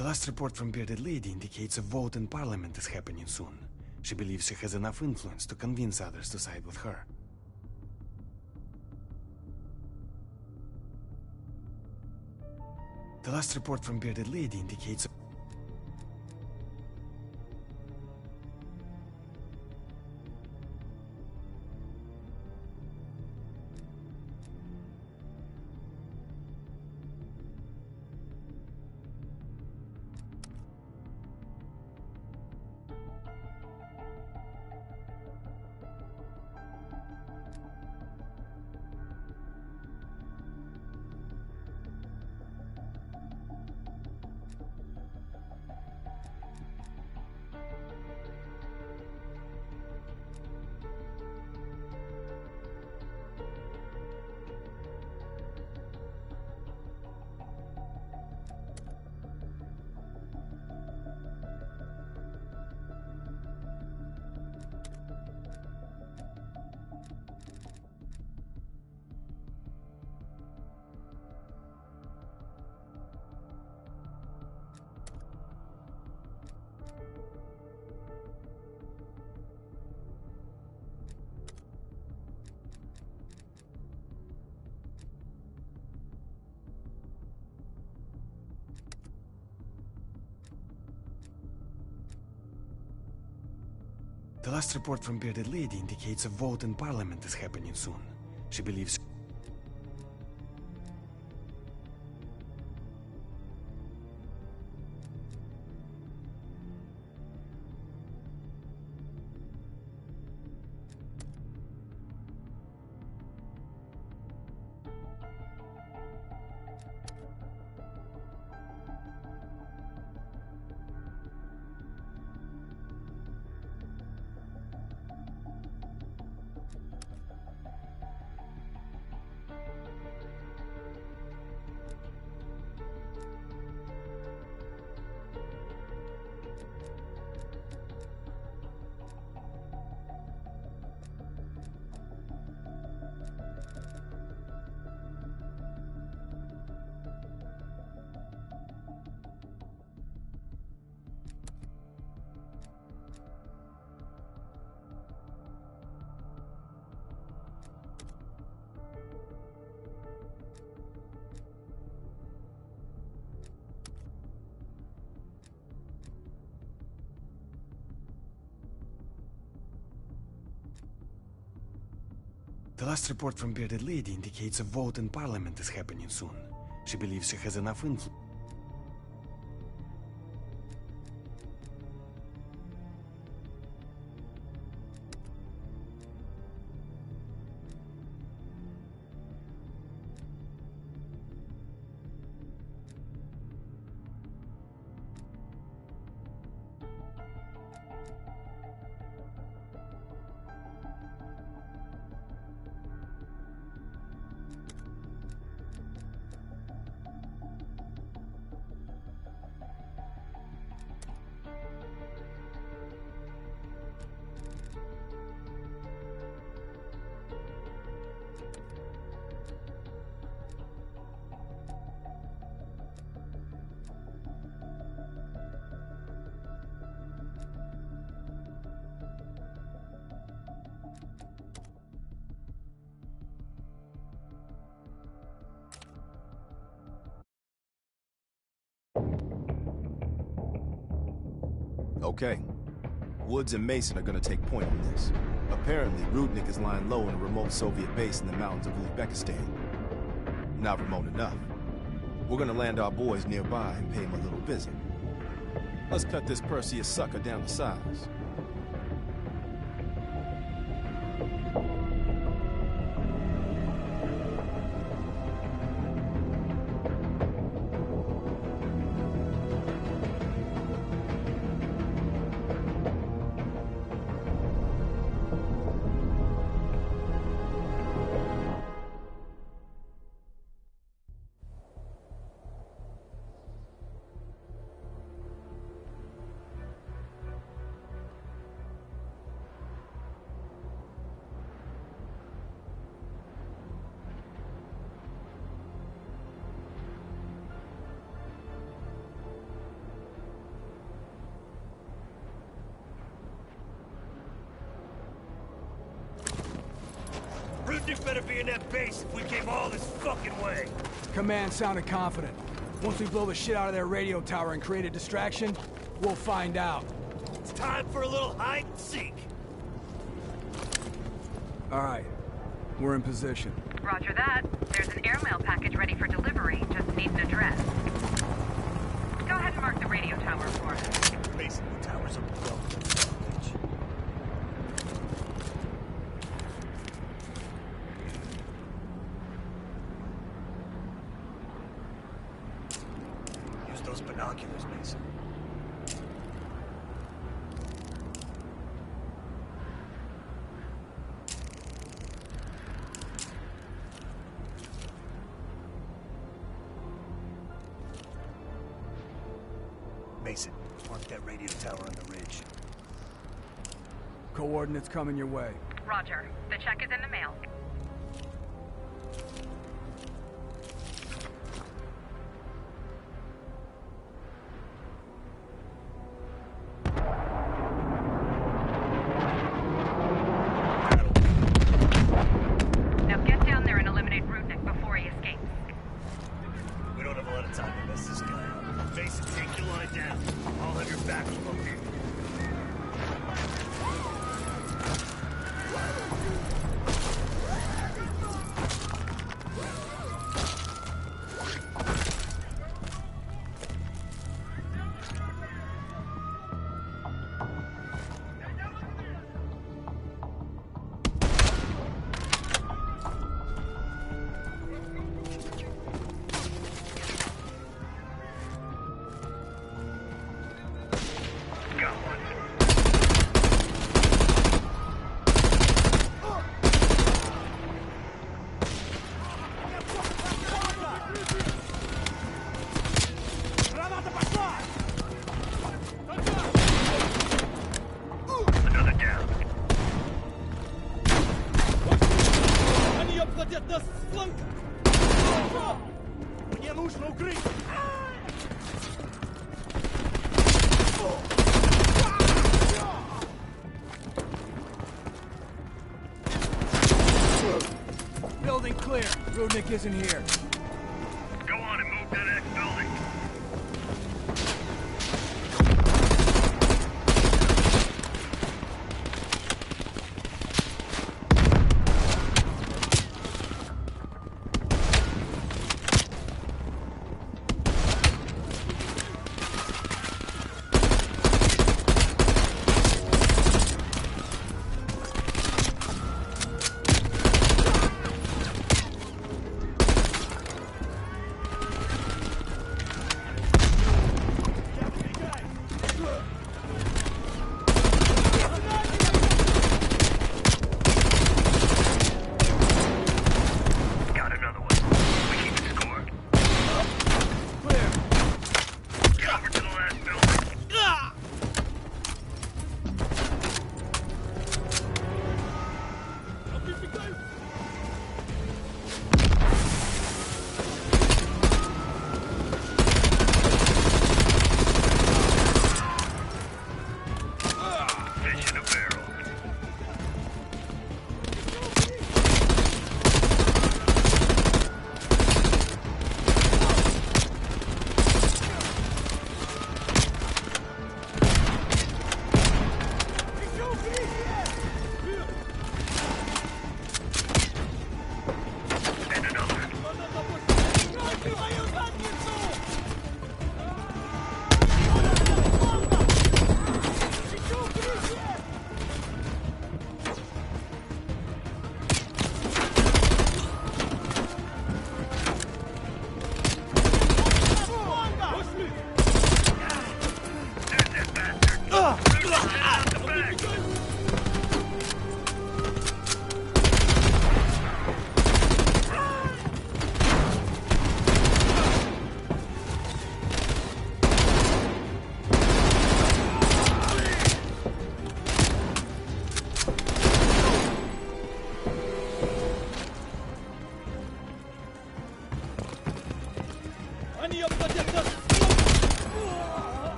The last report from Bearded Lady indicates a vote in Parliament is happening soon. She believes she has enough influence to convince others to side with her. The last report from Bearded Lady indicates... The last report from Bearded Lady indicates a vote in Parliament is happening soon. She believes... The last report from Bearded Lady indicates a vote in Parliament is happening soon. She believes she has enough influence. Okay. Woods and Mason are gonna take point on this. Apparently, Rudnick is lying low in a remote Soviet base in the mountains of Uzbekistan. Not remote enough. We're gonna land our boys nearby and pay him a little visit. Let's cut this Perseus sucker down to size. Rudnick better be in that base if we came all this fucking way. Command sounded confident. Once we blow the shit out of their radio tower and create a distraction, we'll find out. It's time for a little hide and seek. All right. We're in position. Roger that. There's an airmail package ready for delivery. Just need an address. Go ahead and mark the radio tower for us. Basically, the towers up above. Use those binoculars, Mason. Mason, mark that radio tower on the ridge. Coordinates coming your way. Roger. The check is in the mail. Now get down there and eliminate Rudnick before he escapes. We don't have a lot of time to mess this guy up. Mason, take your line down. I'll have your back from up here. Building clear. Rudnick isn't here. Go on and move to the next building.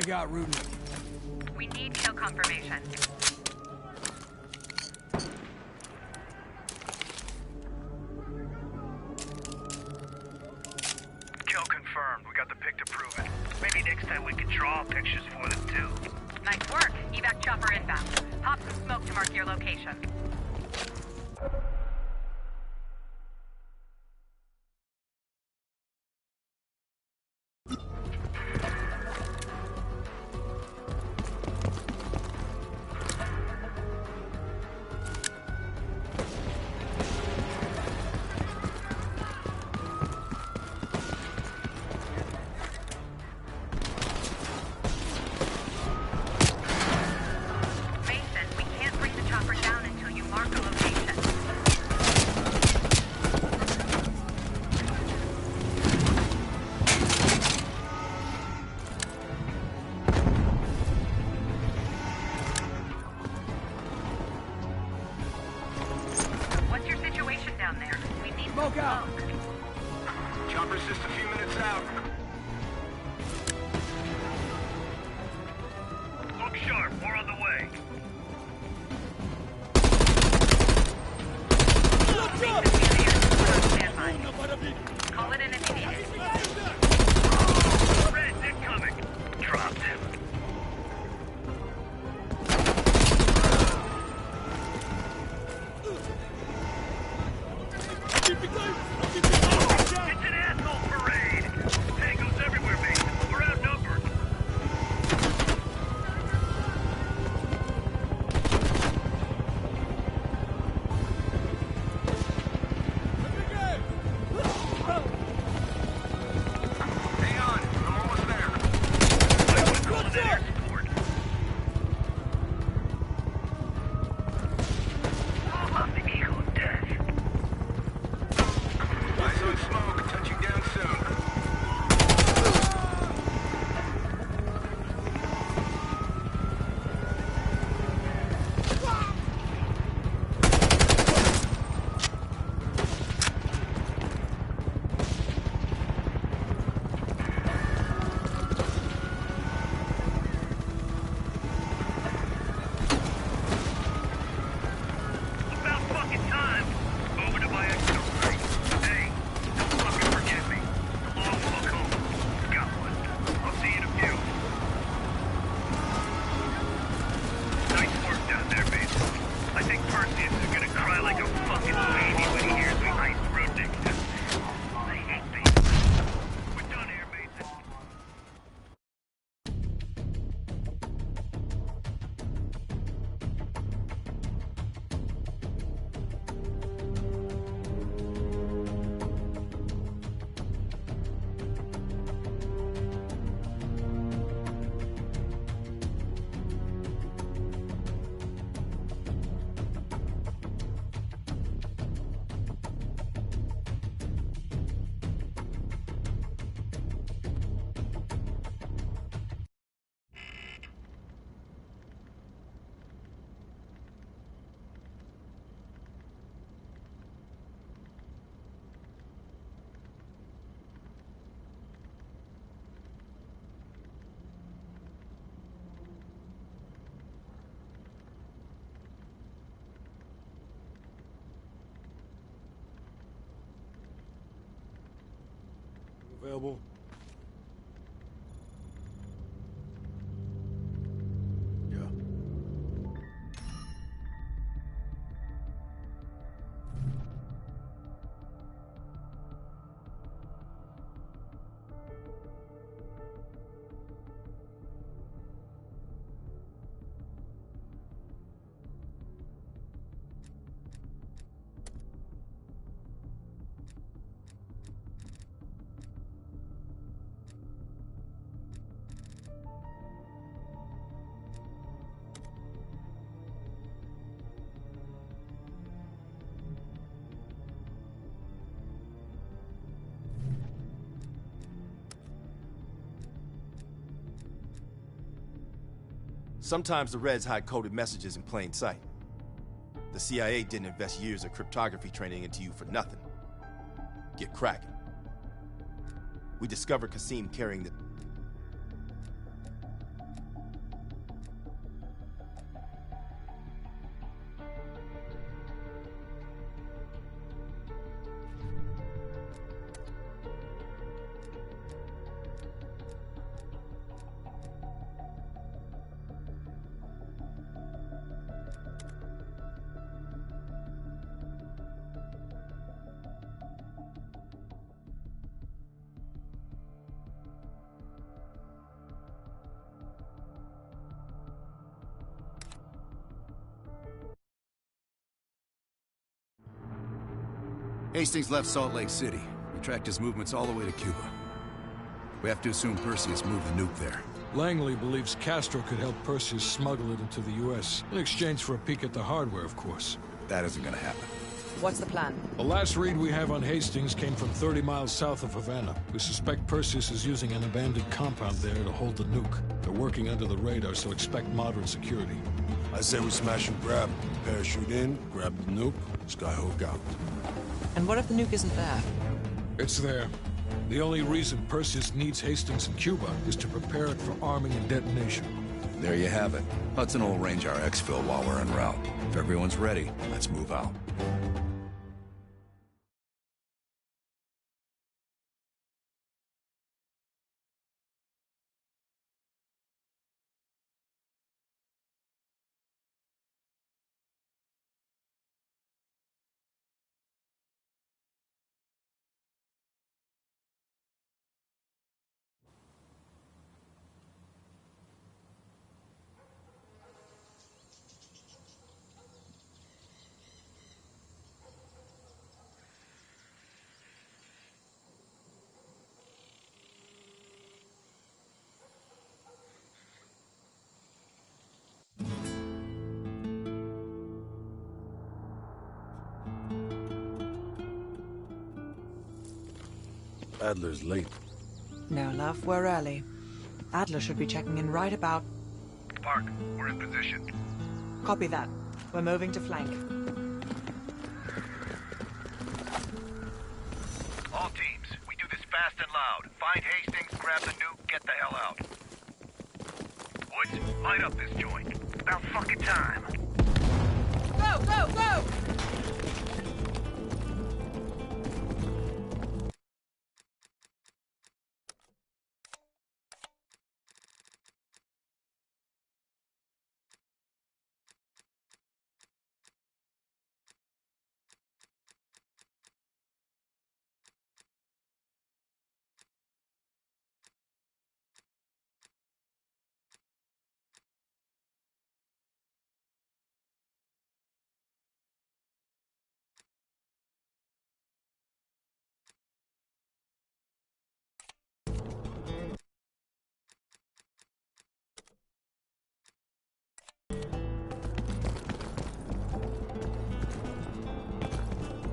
Bug out, Rudin. We need kill confirmation. Kill confirmed. We got the pic to prove it. Maybe next time we can draw pictures for them too. Nice work. Evac chopper inbound. Pop some smoke to mark your location. Chopper's just a few minutes out. Look sharp, we're on the way. Call it in if you need it. Red, incoming. Dropped him. It's an asshole parade! Tangos everywhere, mate. We're outnumbered. Hang on, I'm almost there. I would call it air support. I'm the Eagle of Death. Eyes on smoke, touching down soon. About fucking time. Moving to my exit right. Hey, don't fucking forget me. The long walk home. Got one. I'll see you in a few. Nice work down there, Mason. I think Perseus is gonna cry like a fucking baby when he hears me ice Rudnick. I hate these. We're done here, Mason. Available? Yeah. Sometimes the Reds hide coded messages in plain sight. The CIA didn't invest years of cryptography training into you for nothing. Get cracking. We discovered Kasim carrying the... Hastings left Salt Lake City. We tracked his movements all the way to Cuba. We have to assume Perseus moved the nuke there. Langley believes Castro could help Perseus smuggle it into the U.S. in exchange for a peek at the hardware, of course. That isn't gonna happen. What's the plan? The last read we have on Hastings came from 30 miles south of Havana. We suspect Perseus is using an abandoned compound there to hold the nuke. They're working under the radar, so expect moderate security. I say we smash and grab. Parachute in, grab the nuke, skyhook out. And what if the nuke isn't there? It's there. The only reason Perseus needs Hastings in Cuba is to prepare it for arming and detonation. There you have it. Hudson will arrange our exfil while we're en route. If everyone's ready, let's move out. Adler's late. No, love, we're early. Adler should be checking in right about... Park, we're in position. Copy that. We're moving to flank. All teams, we do this fast and loud. Find Hastings, grab the nuke, get the hell out. Woods, light up this joint. About fucking time. Go, go, go!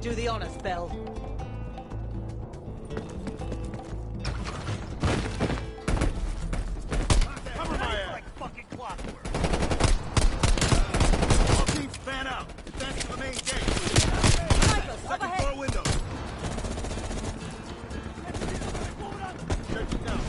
Do the honors, Bill. Cover my ass! Like fucking clockwork. All teams span out. Defense to the main gate. Second floor window. Church it down.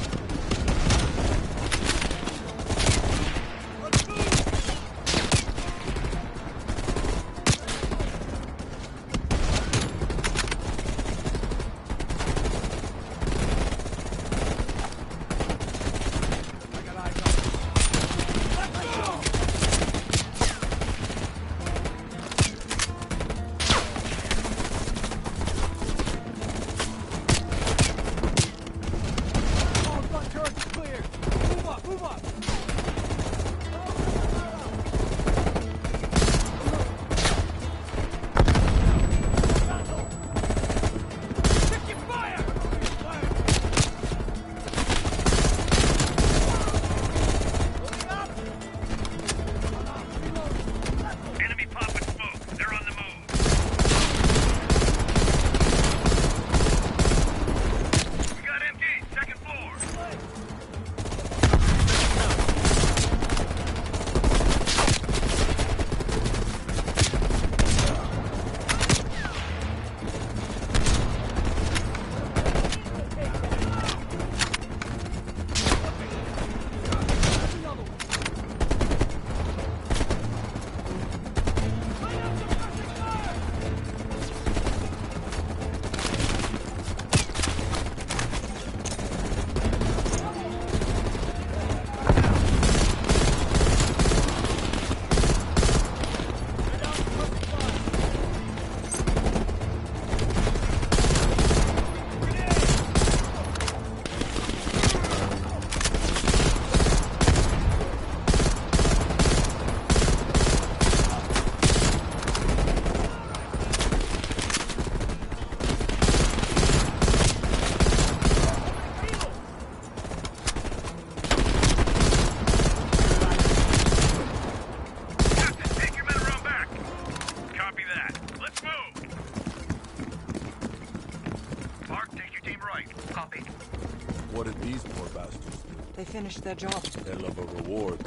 these poor bastards do? They finished their job. Hell of a reward.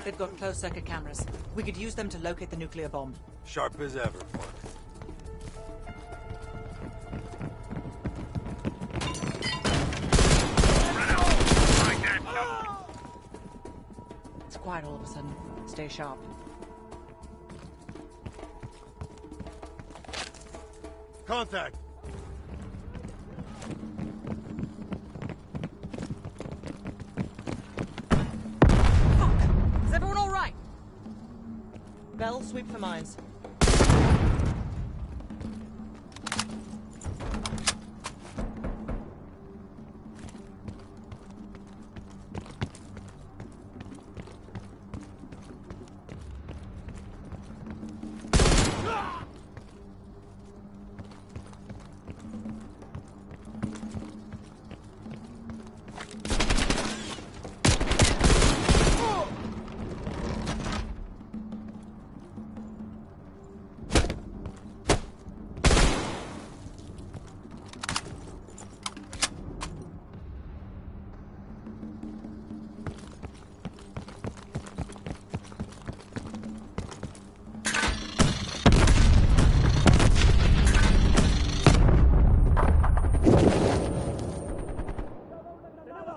They've got closed-circuit cameras. We could use them to locate the nuclear bomb. Sharp as ever, Park. It's quiet all of a sudden. Stay sharp. Contact! Is everyone all right? Bell, sweep for mines.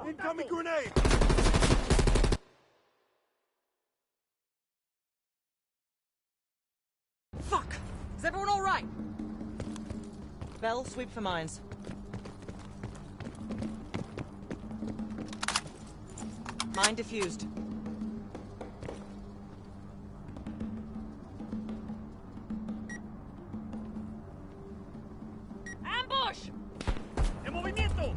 Incoming grenade! Fuck! Is everyone all right? Bell, sweep for mines. Mine defused. Ambush! En movimiento!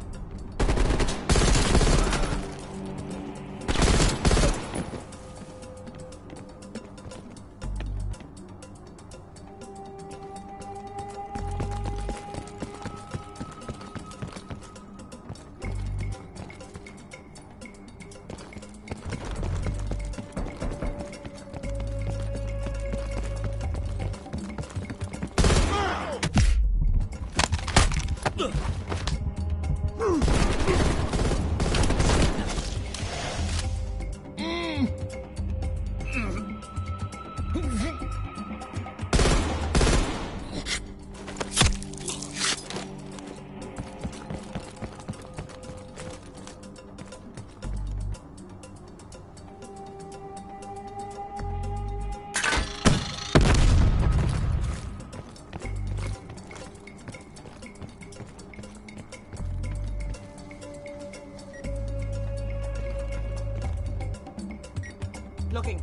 Looking.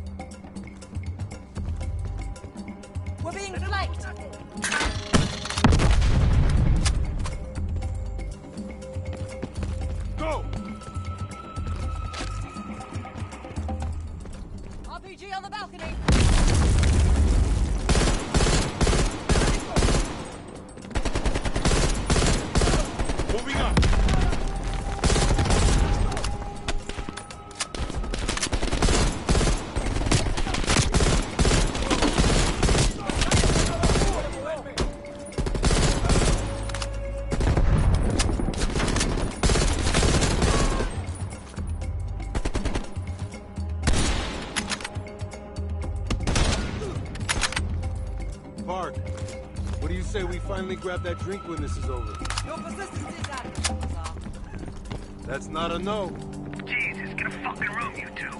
We're being flanked! Go! RPG on the balcony! Moving up! Park, what do you say we finally grab that drink when this is over? Your persistence is admirable, sir. That's not a no. Jesus, get a fucking room, you two.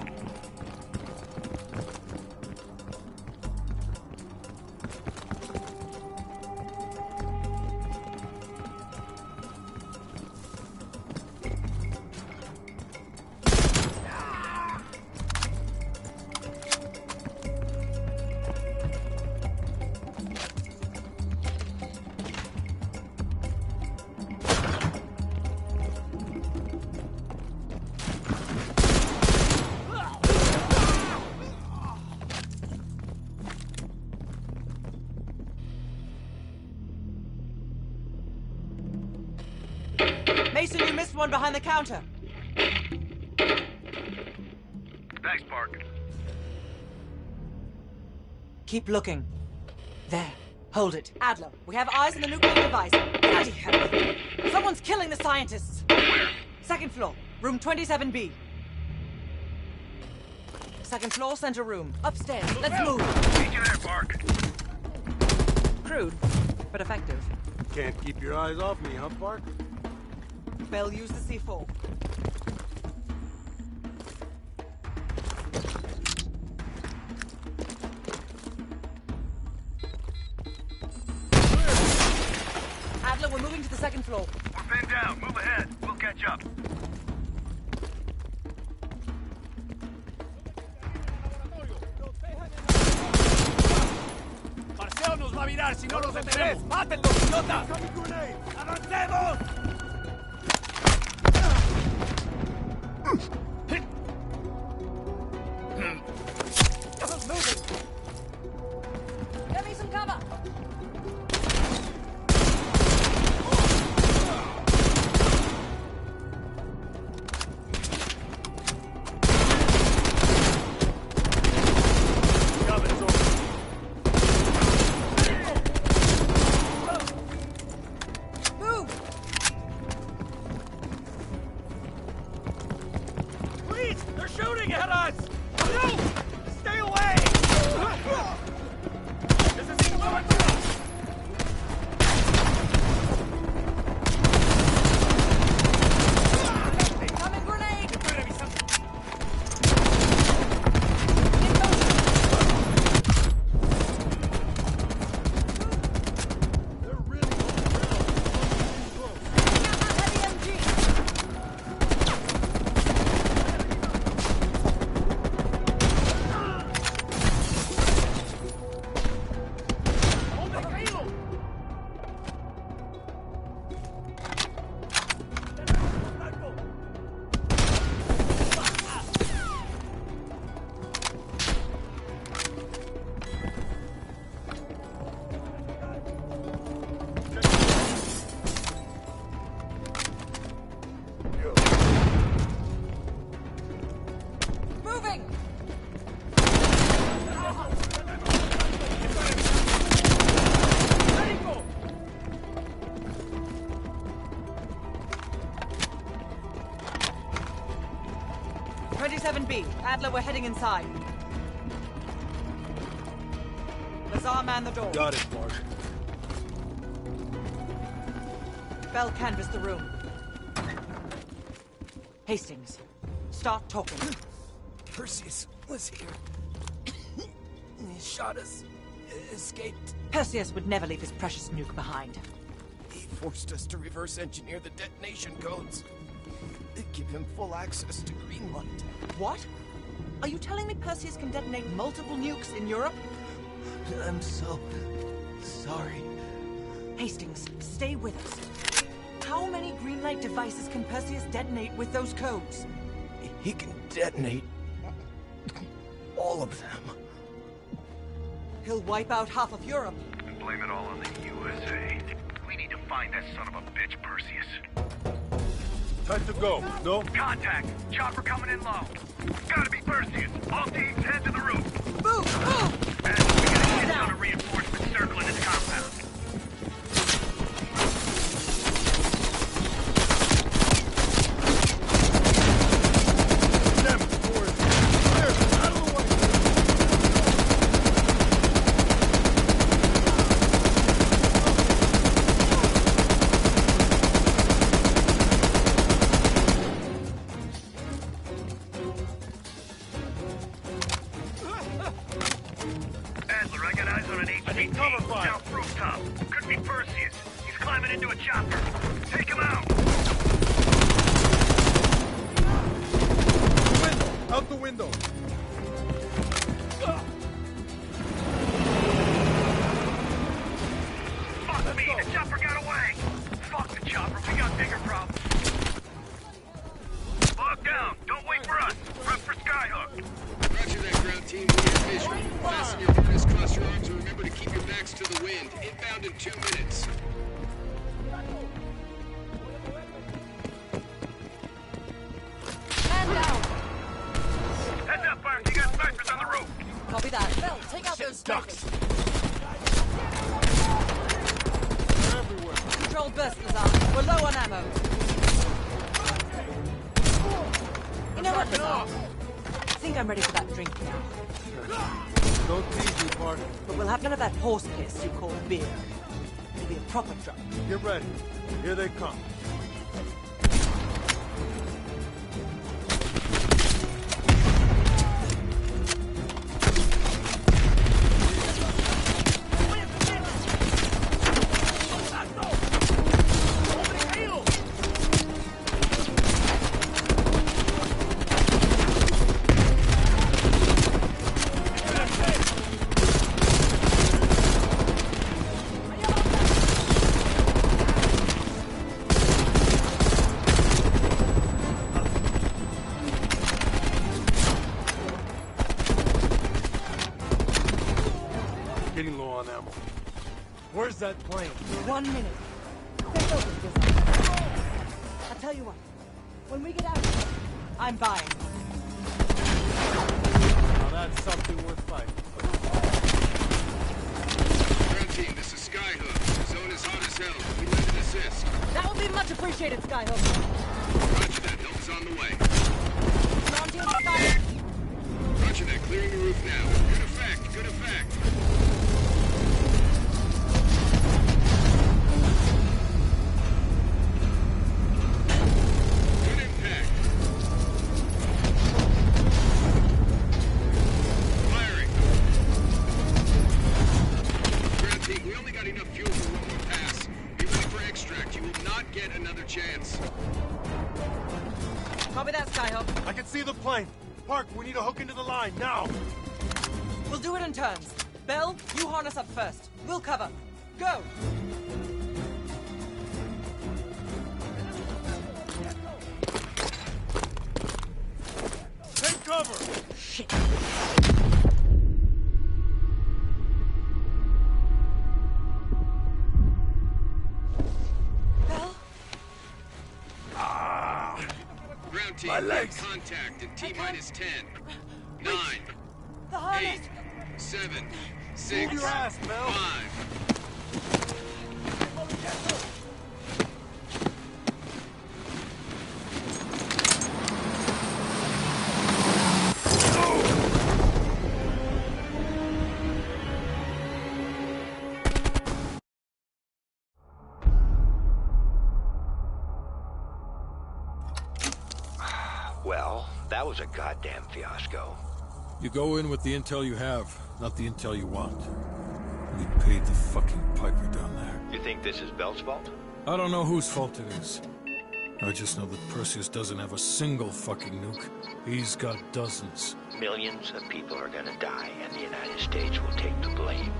Last one behind the counter. Thanks, Park. Keep looking. There. Hold it. Adler, we have eyes on the nuclear device. Bloody hell. Someone's killing the scientists. Where? Second floor. Room 27B. Second floor, center room. Upstairs. Let's move. Meet you there, Park. Crude, but effective. Can't keep your eyes off me, huh, Park? Bell, use the C4. Adler, we're moving to the second floor. We're pinned down. Move ahead. We'll catch up. Marcelo nos va a mirar si no los detenemos. ¡Mátenlos, idiota! ¡Avancemos! Get me some cover. Moving! 27B. Adler, we're heading inside. Lazar, man the door. Got it, Park. Bell, canvass the room. Hastings, start talking. Perseus was here. He shot us. Escaped. Perseus would never leave his precious nuke behind. He forced us to reverse engineer the detonation codes. Give him full access to Greenland. What? Are you telling me Perseus can detonate multiple nukes in Europe? I'm so sorry. Hastings, stay with us. How many green light devices can Perseus detonate with those codes? He can detonate all of them. He'll wipe out half of Europe. And blame it all on the USA. We need to find that son of a bitch, Perseus. Time to go. No? Contact! Chopper coming in low. Gotta be Perseus. All teams head to the roof. Move! Move! And we got a ton of reinforcements circling this compound. South rooftop. Could be Perseus. He's climbing into a chopper. Take him out. Window! Out the window! Fuck me! The chopper got away! Fuck the chopper. We got bigger problems. Lock down. Don't wait for us. Prep for Skyhook. Roger that, ground team. We have visual. Fasten your harness, cross your arms, and remember to keep your backs to the wind. Inbound in 2 minutes. that. Bell, take out those ducks. They're everywhere. Control burst, Lazar. We're low on ammo. You know what, Lazar? I think I'm ready for that drink now. Don't tease me, Park. But we'll have none of that horse piss you call beer. It'll be a proper drunk. Get ready. Here they come. Getting low on ammo. Where's that plane? 1 minute. Think over this. I'll tell you what. When we get out of here, I'm buying. Now that's something worth fighting. Ground team, this is Skyhook. The zone is hot as hell. We need an assist. That would be much appreciated, Skyhook. Roger that. Help is on the way. Ground team, Skyhook. Roger that. Clearing the roof now. Good effect. Good effect. Good impact. Firing. Ground team, we only got enough fuel for one more pass. Be ready for extract. You will not get another chance. Copy that, Skyhook. I can see the plane. Park, we need to hook into the line, now! We'll do it in turns. Bell, you harness up first. We'll cover. Go! Take cover! Shit. Bell? Ground team, My legs. contact in T-minus 10, 9, The harness! 8, 7, 6, Move your ass, Mel. 5. Well, that was a goddamn fiasco. You go in with the intel you have, not the intel you want. We paid the fucking piper down there. You think this is Bell's fault? I don't know whose fault it is. I just know that Perseus doesn't have a single fucking nuke. He's got dozens. Millions of people are gonna die, and the United States will take the blame.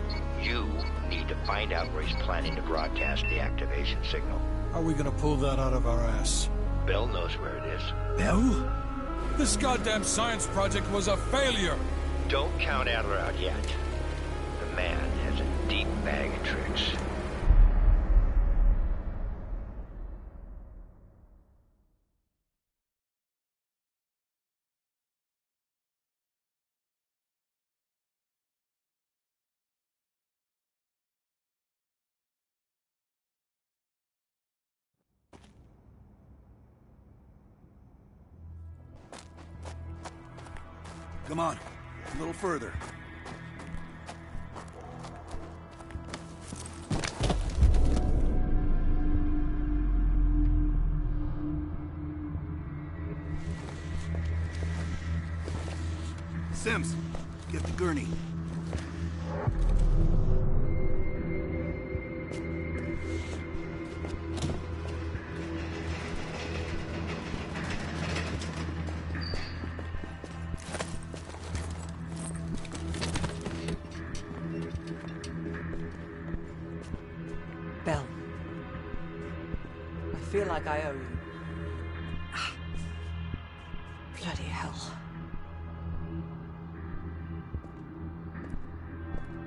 You need to find out where he's planning to broadcast the activation signal. How are we gonna pull that out of our ass? Bell knows where it is. Bell? This goddamn science project was a failure! Don't count Adler out yet. The man has a deep bag of tricks. Come on, a little further. Sims, get the gurney. Bell. I feel like I owe you. Bloody hell.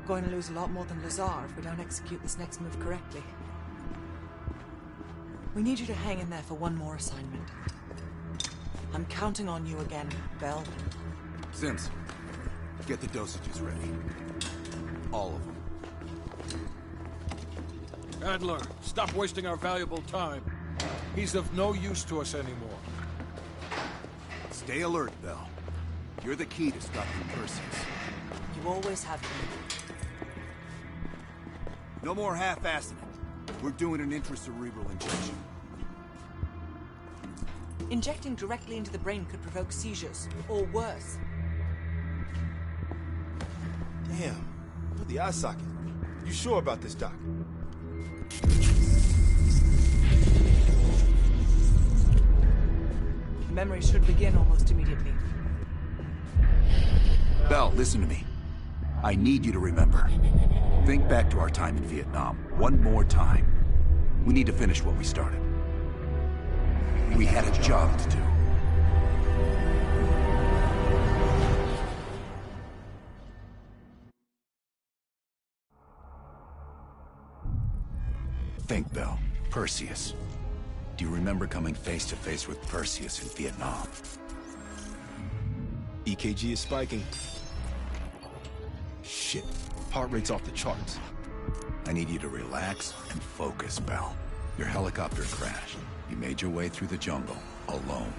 Going to lose a lot more than Lazar if we don't execute this next move correctly. We need you to hang in there for one more Get the dosages ready. All of them. Adler, stop wasting our valuable time. He's of no use to us anymore. Stay alert, Bell. You're the key to stopping Perseus. You always have been. No more half-assing it. We're doing an intracerebral injection. Injecting directly into the brain could provoke seizures, or worse. Damn. Put the eye socket. You sure about this, Doc? Memory should begin almost immediately. Bell, listen to me. I need you to remember. Think back to our time in Vietnam one more time. We need to finish what we started. We had a job to do. Think, Bell. Perseus. Do you remember coming face to face with Perseus in Vietnam? EKG is spiking. Shit. Heart rate's off the charts. I need you to relax and focus, Bell. Your helicopter crashed. You made your way through the jungle, alone.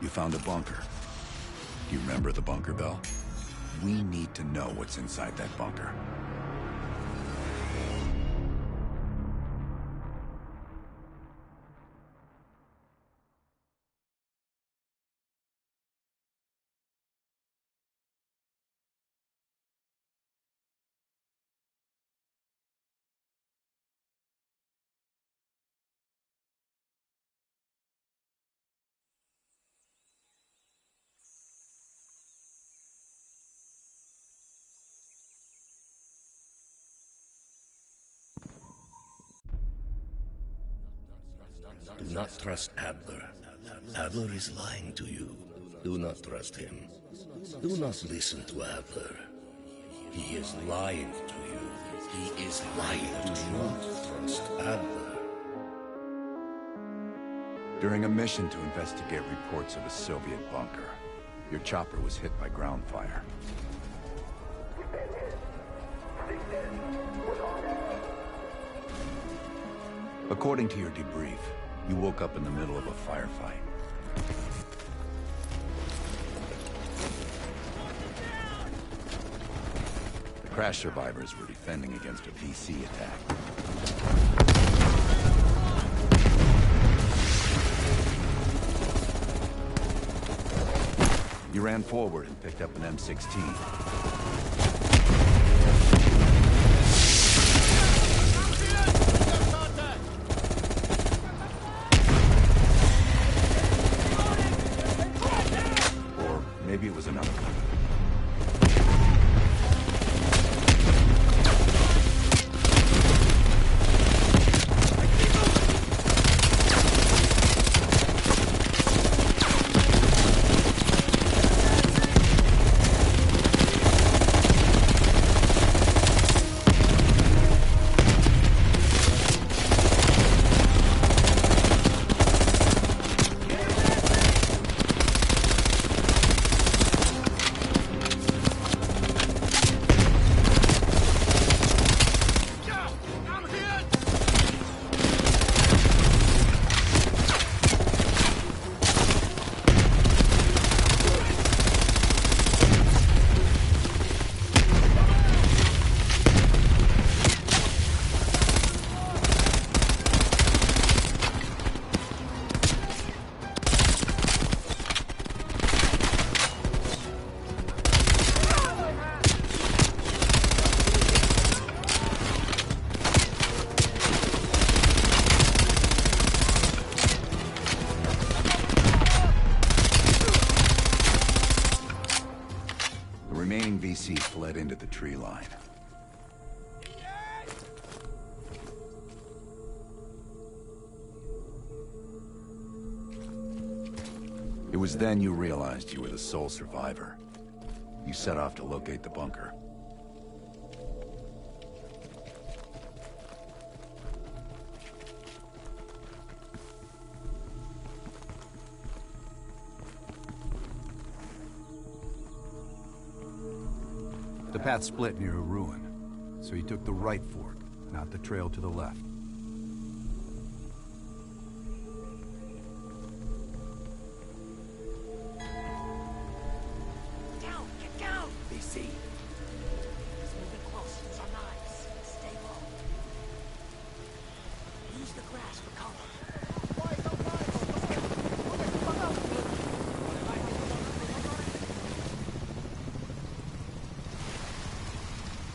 You found a bunker. Do you remember the bunker, Bell? We need to know what's inside that bunker. Do not trust Adler. Adler is lying to you. Do not trust him. Do not listen to Adler. He is lying to you. He is lying. Do not trust Adler. During a mission to investigate reports of a Soviet bunker, your chopper was hit by ground fire. According to your debrief, you woke up in the middle of a firefight. The crash survivors were defending against a VC attack. You ran forward and picked up an M16. Maybe it was another one. VC fled into the tree line. It was then you realized you were the sole survivor. You set off to locate the bunker. The path split near a ruin, so you took the right fork, not the trail to the left. Down! Get down! BC! He's moving close. Use our knives. Stay low. Use the grass for cover.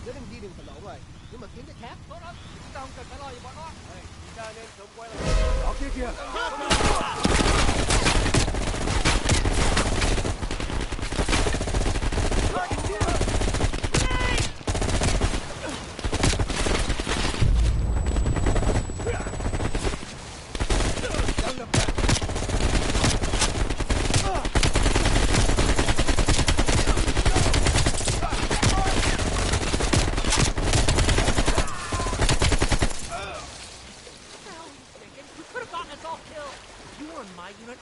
Nếu đang di đường phải lộn rồi, nhưng mà kiếm cái khác. Tốt lắm, chúng ta không cần phải lo gì bọn nó. Chúng ta nên sớm quay lại. Đó kia kìa!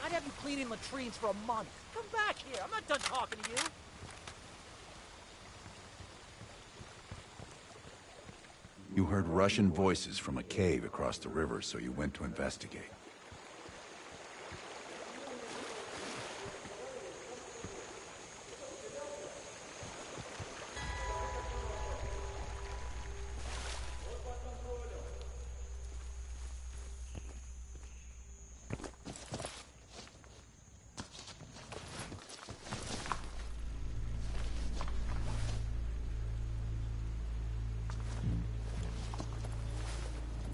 I'd have you cleaning latrines for a month. Come back here. I'm not done talking to you. You heard Russian voices from a cave across the river, so you went to investigate.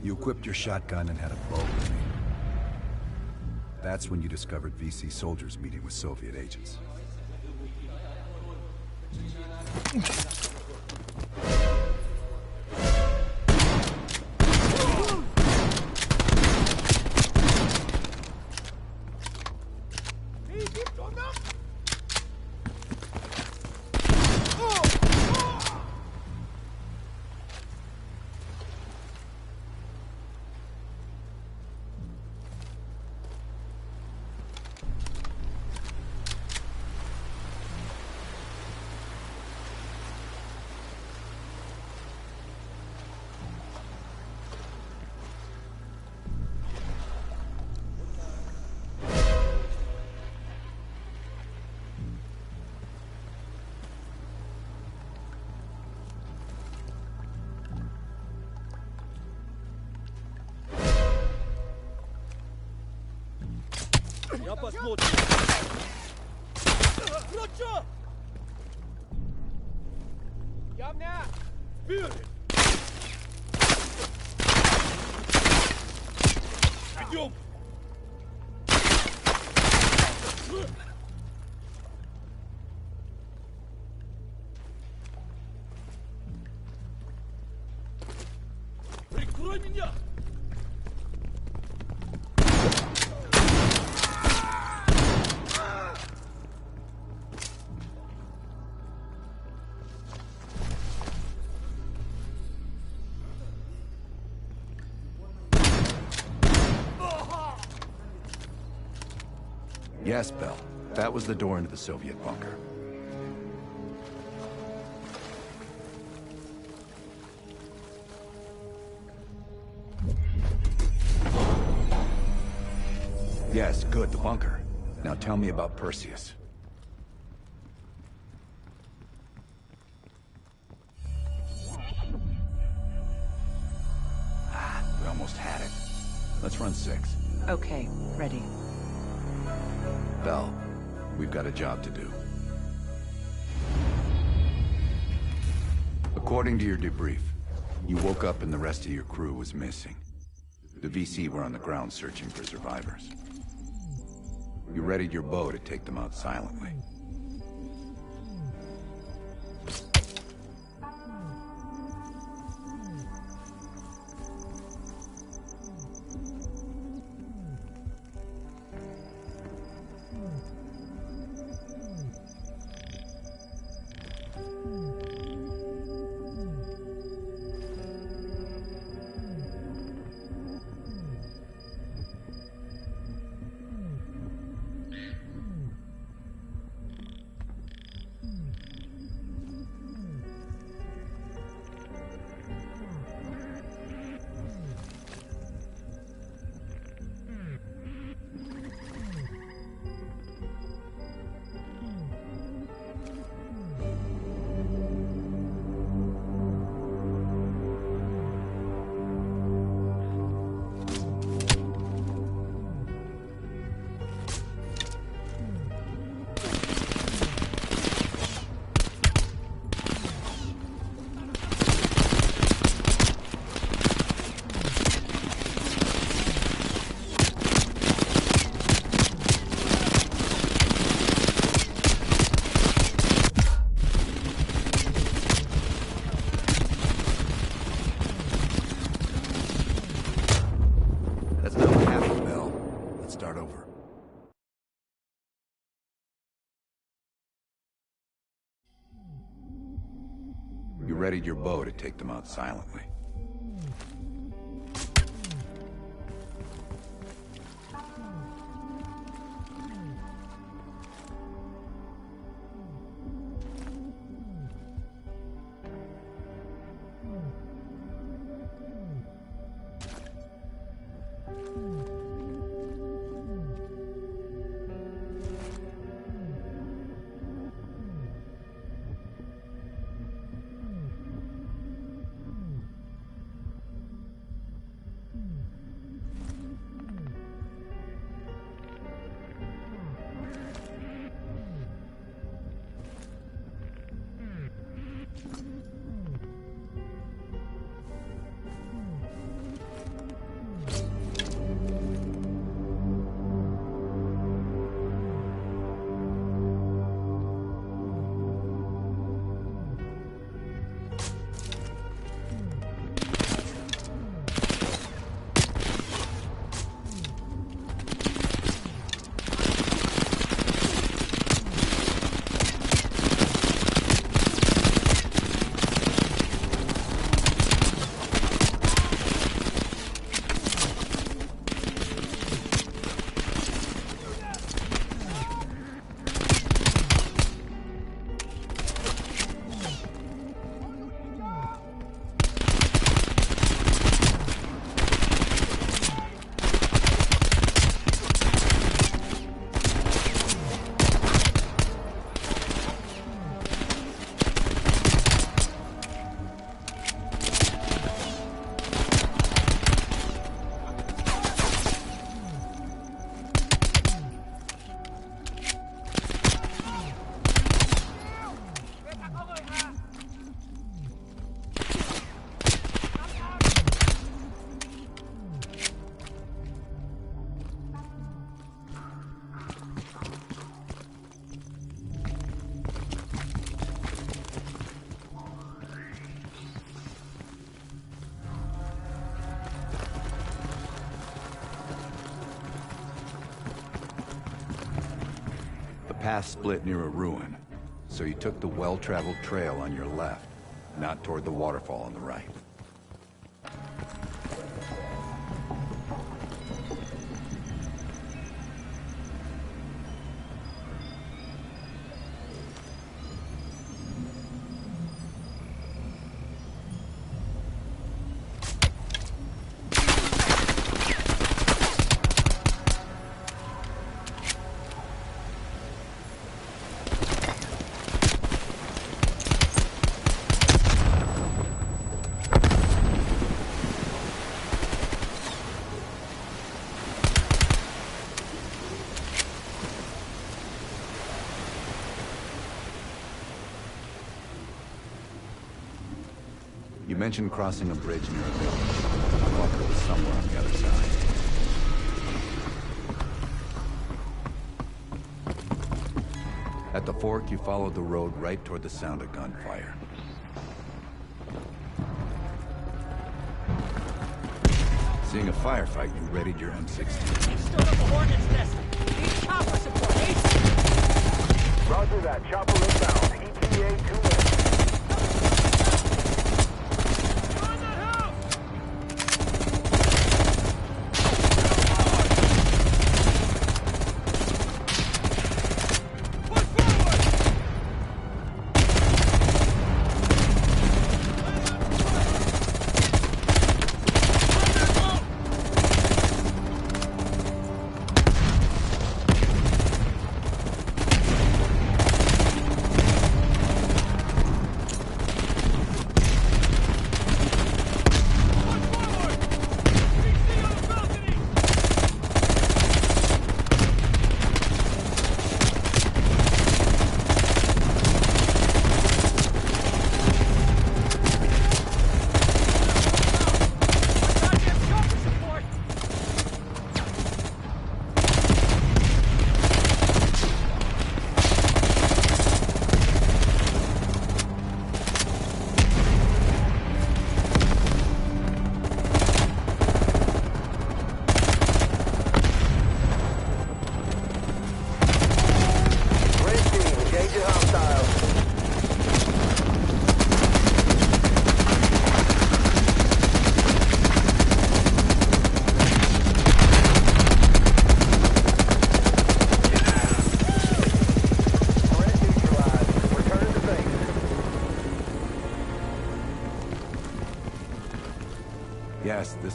You equipped your shotgun and had a bow with me. That's when you discovered VC soldiers meeting with Soviet agents. Я посмотрю. Кручу! Ямня! Вперед! Идем! Прикрой меня! Yes, Bell. That was the door into the Soviet bunker. Yes, good, the bunker. Now tell me about Perseus. We almost had it. Let's run 6. Okay, ready. Bell, we've got a job to do. According to your debrief, you woke up and the rest of your crew was missing. The VC were on the ground searching for survivors. You readied your bow to take them out silently. readied your bow to take them out silently. Path split near a ruin, so you took the well-traveled trail on your left, not toward the waterfall on the right. You mentioned crossing a bridge near a village. I thought it was somewhere on the other side. At the fork, you followed the road right toward the sound of gunfire. Seeing a firefight, you readied your M16. Stood up a hornet's nest. Need chopper support. Roger that. Chopper inbound. ETA 2 minutes.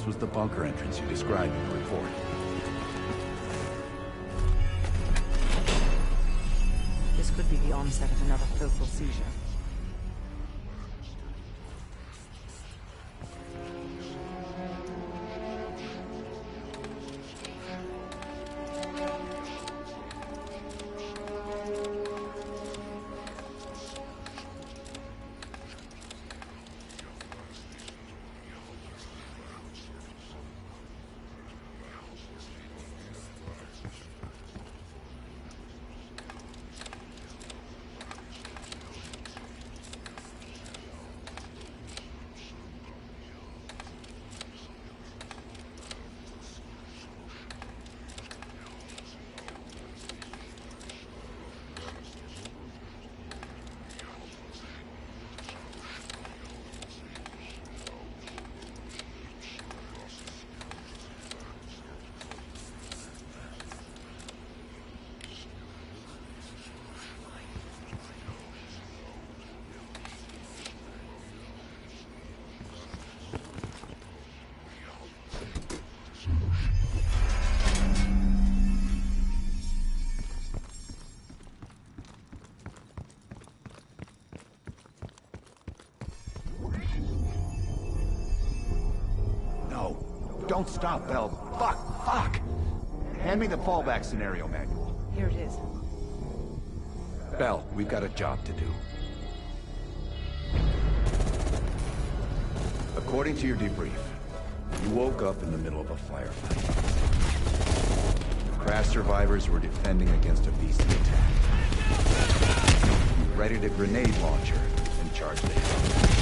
This was the bunker entrance you described in the report. This could be the onset of another focal seizure. Don't stop, Bell. Fuck! Hand me the fallback scenario manual. Here it is. Bell, we've got a job to do. According to your debrief, you woke up in the middle of a firefight. Crash survivors were defending against a beastly attack. You readied a grenade launcher and charged the hill.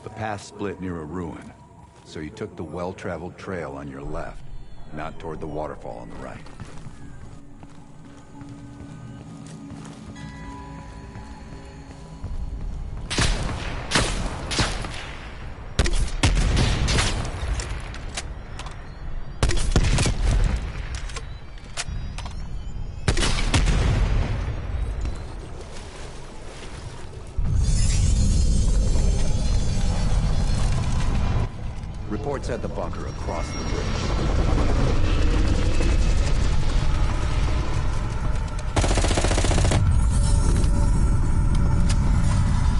The path split near a ruin, so you took the well-traveled trail on your left, not toward the waterfall on the right. Reports at the bunker across the bridge.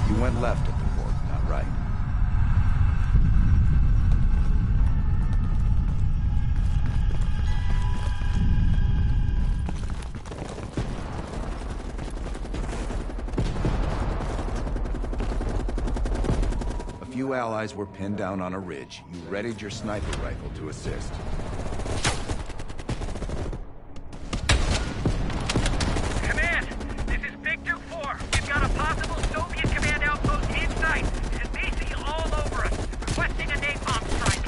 You went left at the fort, not right. A few allies were pinned down on a ridge. You readied your sniper rifle to assist. Command! This is Victor 4. We've got a possible Soviet command outpost in sight. And BC all over us. Requesting a napalm strike.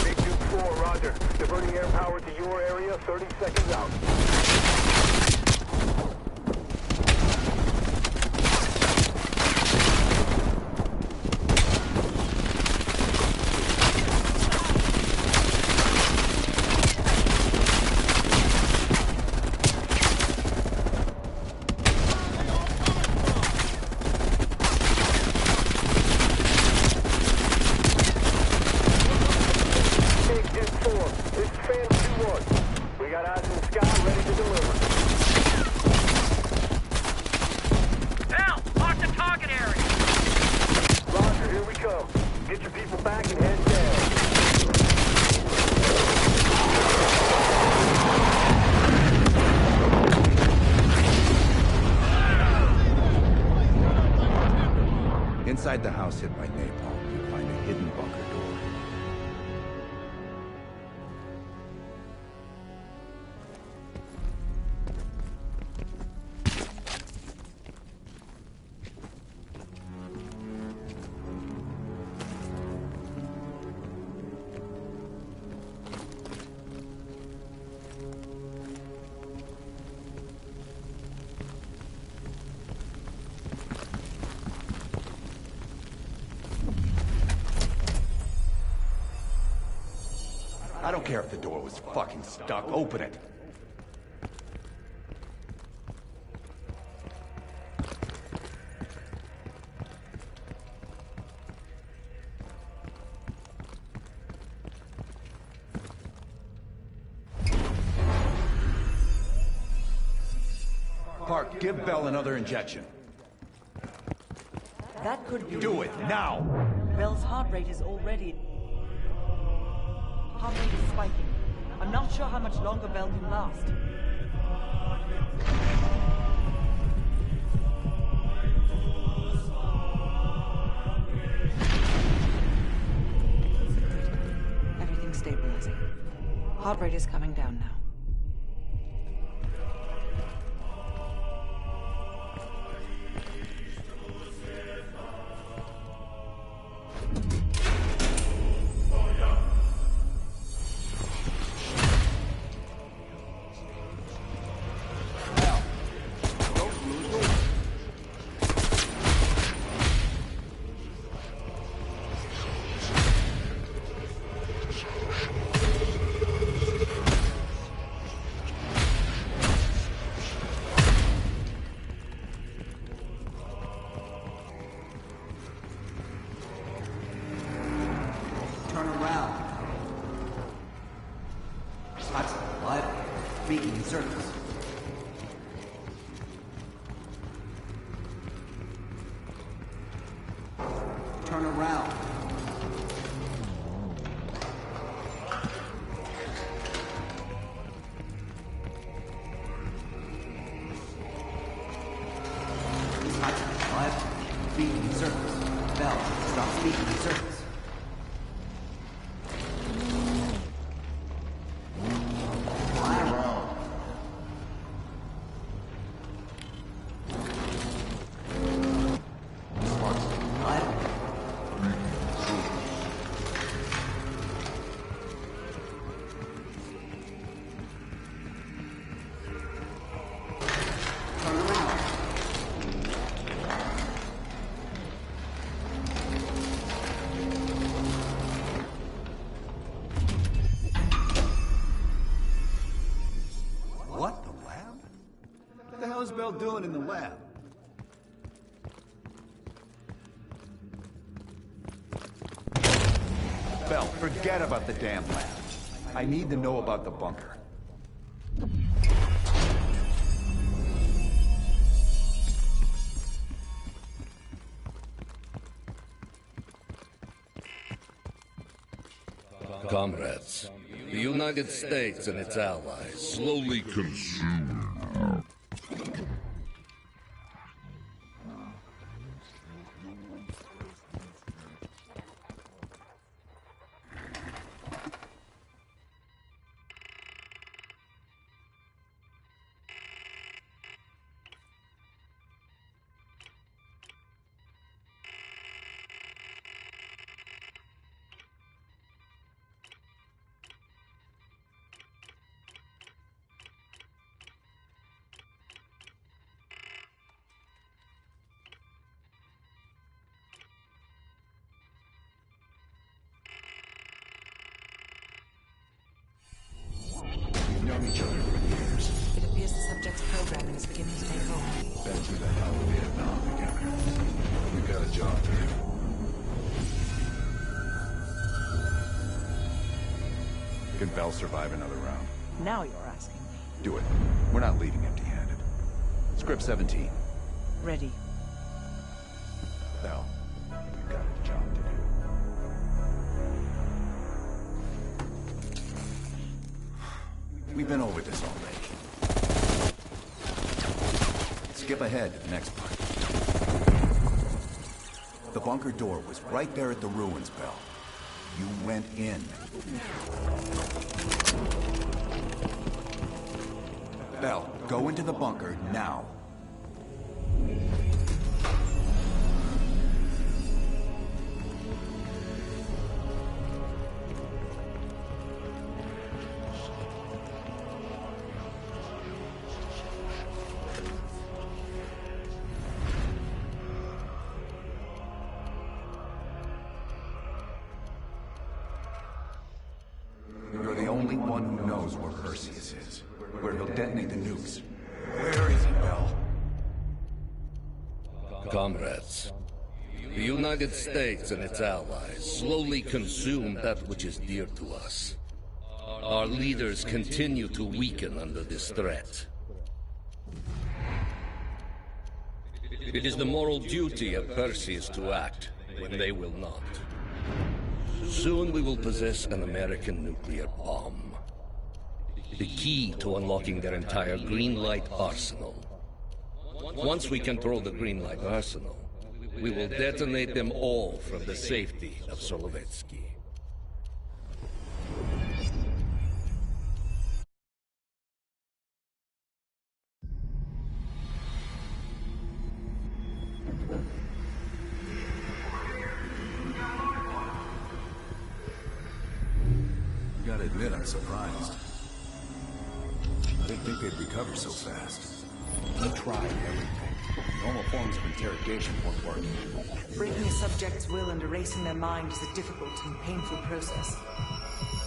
Victor 4, roger. Diverting air power to your area, 30 seconds out. was hit by napalm, you'll find a hidden bunker door. I don't care if the door was fucking stuck. Open it. Park, give Bell another injection. That could be... Do it, now! Bell's heart rate is already... Heart rate is spiking. I'm not sure how much longer Bell can last. Everything's stabilizing. Heart rate is coming down now. Turn around. Spots what? Speaking in circles. Turn around. Spots what? Speaking in circles. Bell, stop speaking in circles. What? The lab? What the hell is Bell doing in the lab? Bell, forget about the damn lab. I need to know about the bunker. Comrades, the United States and its allies slowly consume. We've known each other for years. It appears the subject's programming is beginning to take hold. Been through the hell of Vietnam together. We've got a job to do. Can Bell survive another round? Now you're asking me. Do it. We're not leaving empty-handed. Script 17. Ready. Bell, we've got a job to do. We've been over this already. Skip ahead to the next part. The bunker door was right there at the ruins, Bell. You went in. Bell, go into the bunker now. You're the only one who knows where Perseus is, where he'll detonate the nukes. Where is he, Bell? Comrades, the United States and its allies slowly consume that which is dear to us. Our leaders continue to weaken under this threat. It is the moral duty of Perseus to act when they will not. Soon we will possess an American nuclear bomb. The key to unlocking their entire green light arsenal. Once we control the green light arsenal, we will detonate them all from the safety of Solovetsky. Gotta admit, I'm surprised. I didn't think they'd recover so fast. We tried everything. Normal forms of interrogation weren't working. Breaking a subject's will and erasing their mind is a difficult and painful process.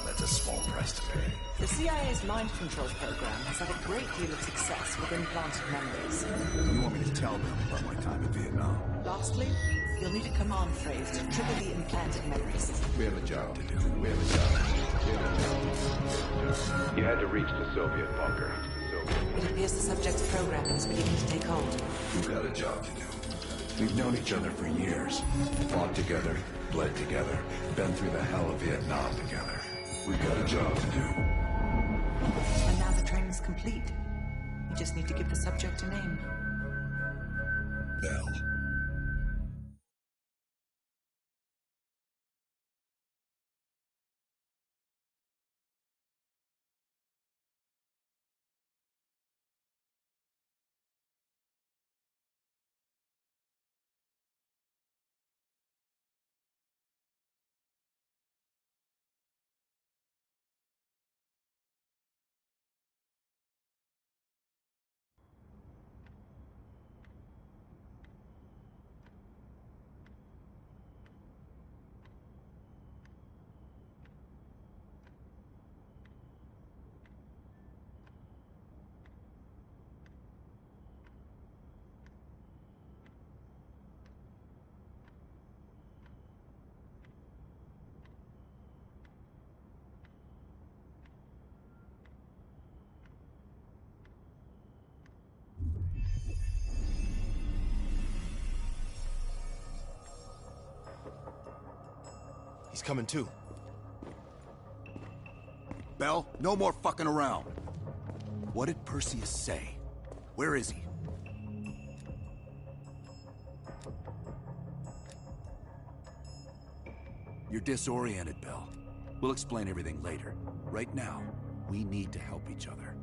That's a small price to pay. The CIA's mind control program has had a great deal of success with implanted memories. You want me to tell them about my time in Vietnam? Lastly, you'll need a command phrase to trigger the implanted memories. We have a job to do. We have a job. You had to reach the Soviet bunker. It appears the subject's programming is beginning to take hold. We've got a job to do. We've known each other for years. Fought together, bled together, been through the hell of Vietnam together. We've got a job to do. And now the training's complete. You just need to give the subject a name. Bell. He's coming too. Bell, no more fucking around. What did Perseus say? Where is he? You're disoriented, Bell. We'll explain everything later. Right now, we need to help each other.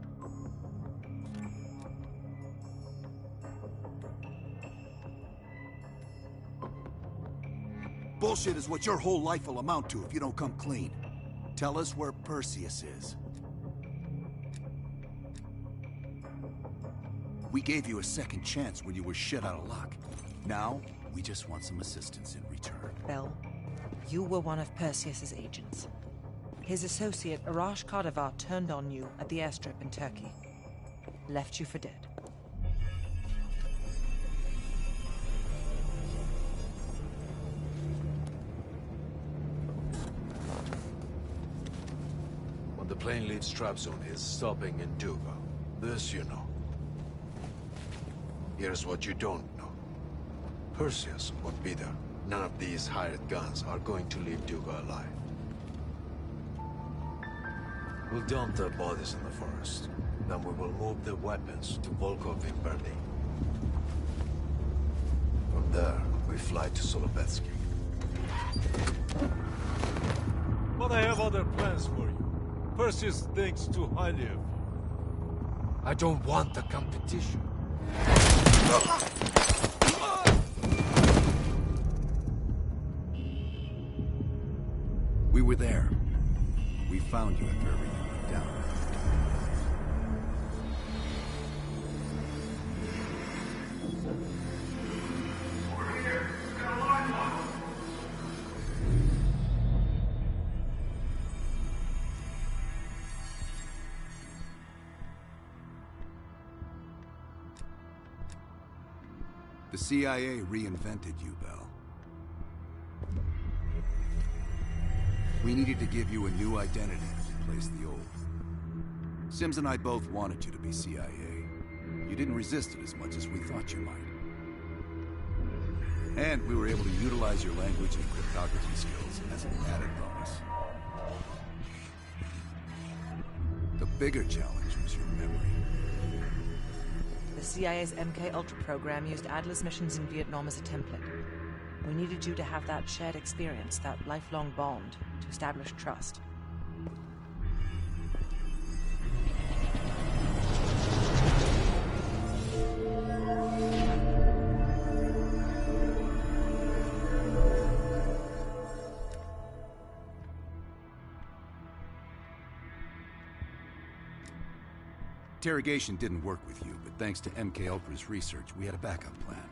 Bullshit is what your whole life will amount to if you don't come clean. Tell us where Perseus is. We gave you a second chance when you were shit out of luck. Now, we just want some assistance in return. Bell, you were one of Perseus's agents. His associate, Arash Kardavar, turned on you at the airstrip in Turkey. Left you for dead. When the plane leaves trap zone, it's stopping in Duga. This you know. Here's what you don't know. Perseus won't be there. None of these hired guns are going to leave Duga alive. We'll dump their bodies in the forest. Then we will move the weapons to Volkov in Berlin. From there, we we fly to Solovetsky. But I have other plans for you. Perseus thinks too highly of you. I don't want the competition. We were there. We found you after everything went down. The CIA reinvented you, Bell. We needed to give you a new identity to replace the old. Sims and I both wanted you to be CIA. You didn't resist it as much as we thought you might. And we were able to utilize your language and cryptography skills as an added bonus. The bigger challenge was your memory. The CIA's MK Ultra program used Adler's missions in Vietnam as a template. We needed you to have that shared experience, that lifelong bond, to establish trust. Interrogation didn't work with you, but thanks to MK Ultra's research, we had a backup plan.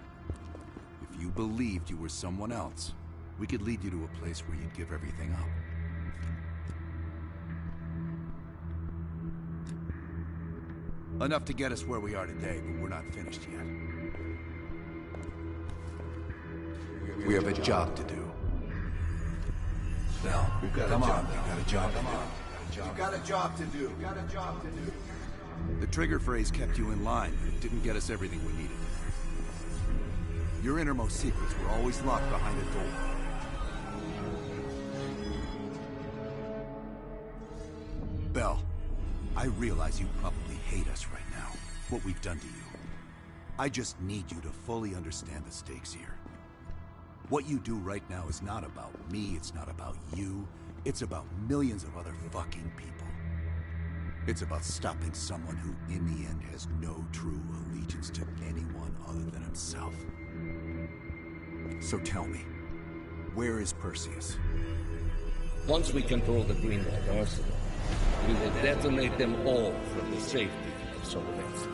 If you believed you were someone else, we could lead you to a place where you'd give everything up. Enough to get us where we are today, but we're not finished yet. We have a job to do. Now, come on, we got a job to do. You got a job to do. Got a job to do. The trigger phrase kept you in line, but it didn't get us everything we needed. Your innermost secrets were always locked behind a door. Bell, I realize you probably hate us right now, what we've done to you. I just need you to fully understand the stakes here. What you do right now is not about me, it's not about you, it's about millions of other fucking people. It's about stopping someone who, in the end, has no true allegiance to anyone other than himself. So tell me, where is Perseus? Once we control the Greenlight Arsenal, we will detonate them all from the safety of Solovetsky.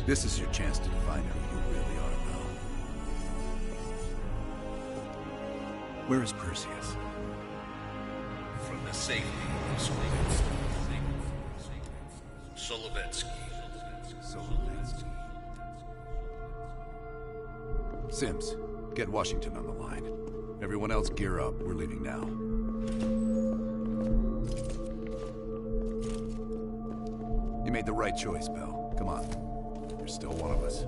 This is your chance to define who you really are, Bell. Where is Perseus? From the safety of Solovetsky. Sims, get Washington on the line. Everyone else gear up. We're leaving now. You made the right choice, Bell. Come on. You're still one of us.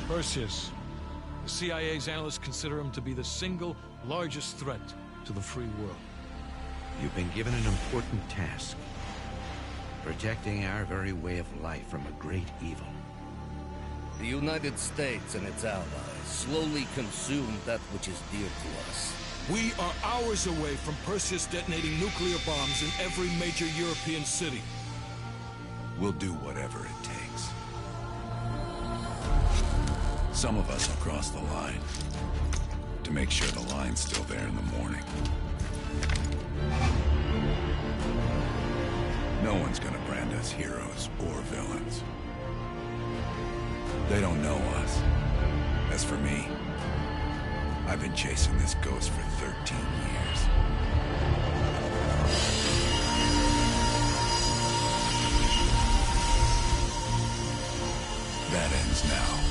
Perseus. The CIA's analysts consider him to be the single largest threat to the free world. You've been given an important task. Protecting our very way of life from a great evil. The United States and its allies slowly consume that which is dear to us. We are hours away from Perseus detonating nuclear bombs in every major European city. We'll do whatever it takes. Some of us will cross the line to make sure the line's still there in the morning. No one's gonna brand us heroes or villains. They don't know us. As for me, I've been chasing this ghost for 13 years. That ends now.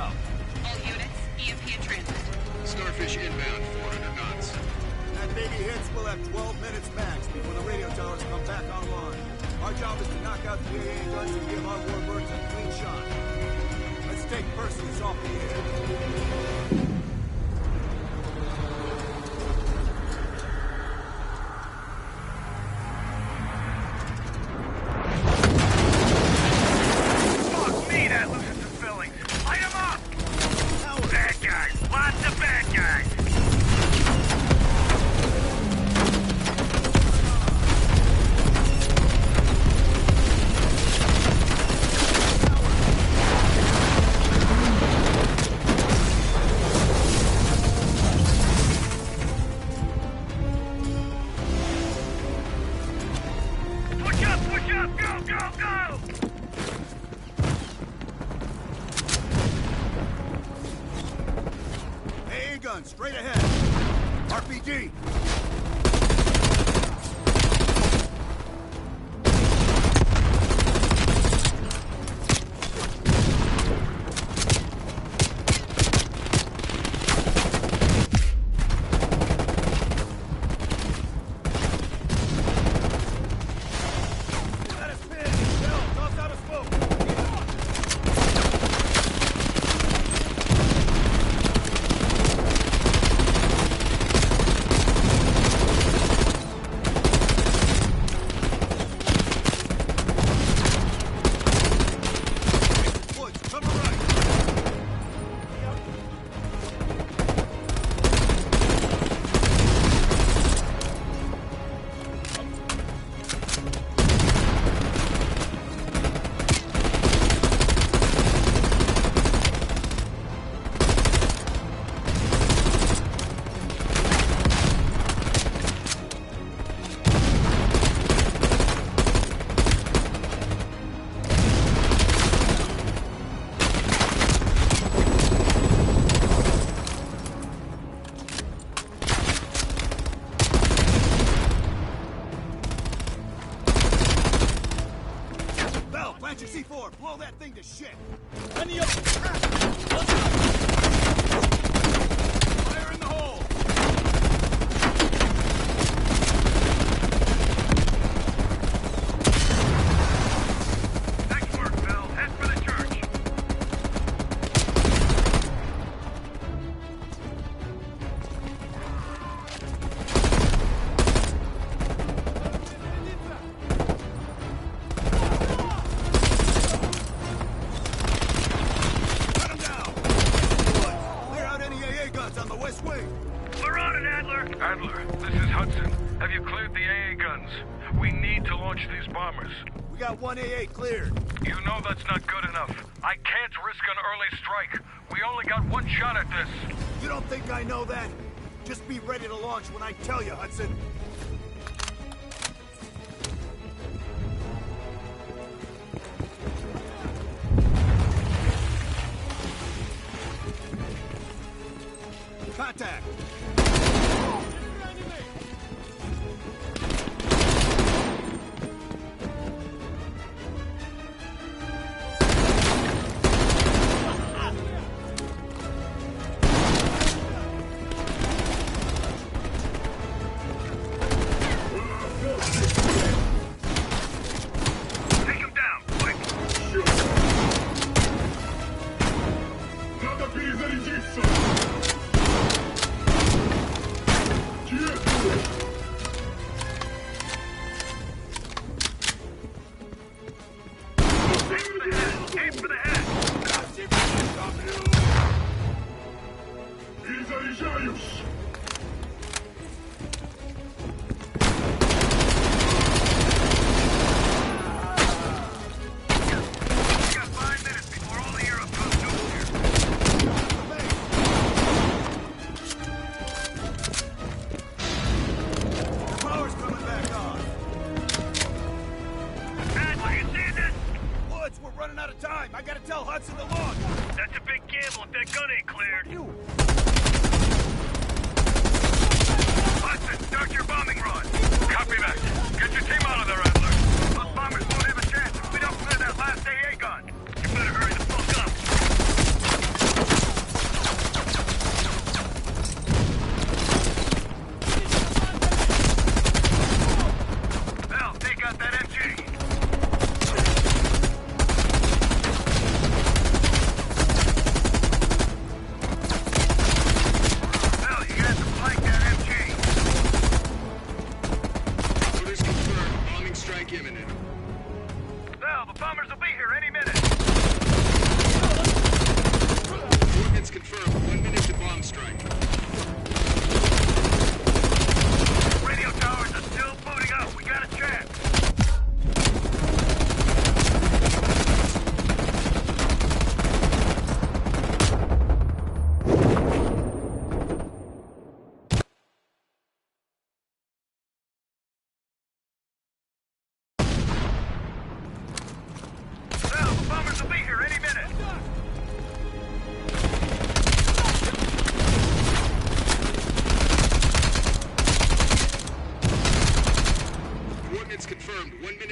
south. All units, EMP in transit. Starfish inbound, 400 knots. That baby hits, we'll have 12 minutes max before the radio towers come back online. Our job is to knock out the AA guns and give our warbirds a clean shot. Let's take Perseus off the air. Straight ahead. RPG. C4, blow that thing to shit! Any up! Fire in the hole! Nice work, Bill. Head for the church. Adler, this is Hudson. Have you cleared the AA guns? We need to launch these bombers. We got one AA cleared. You know that's not good enough. I can't risk an early strike. We only got one shot at this. You don't think I know that? Just be ready to launch when I tell you, Hudson. Contact!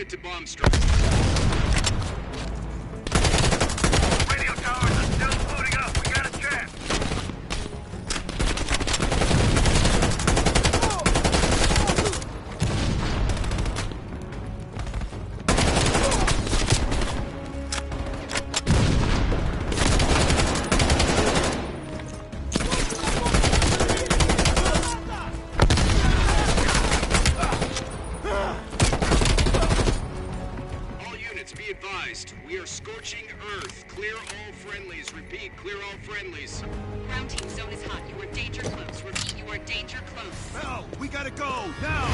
get to bomb strike. Radio towers are still loading up. We got a chance. We are scorching Earth. Clear all friendlies. Repeat, clear all friendlies. Ground team, zone is hot. You are danger close. Repeat, you are danger close. Bell, we gotta go, now!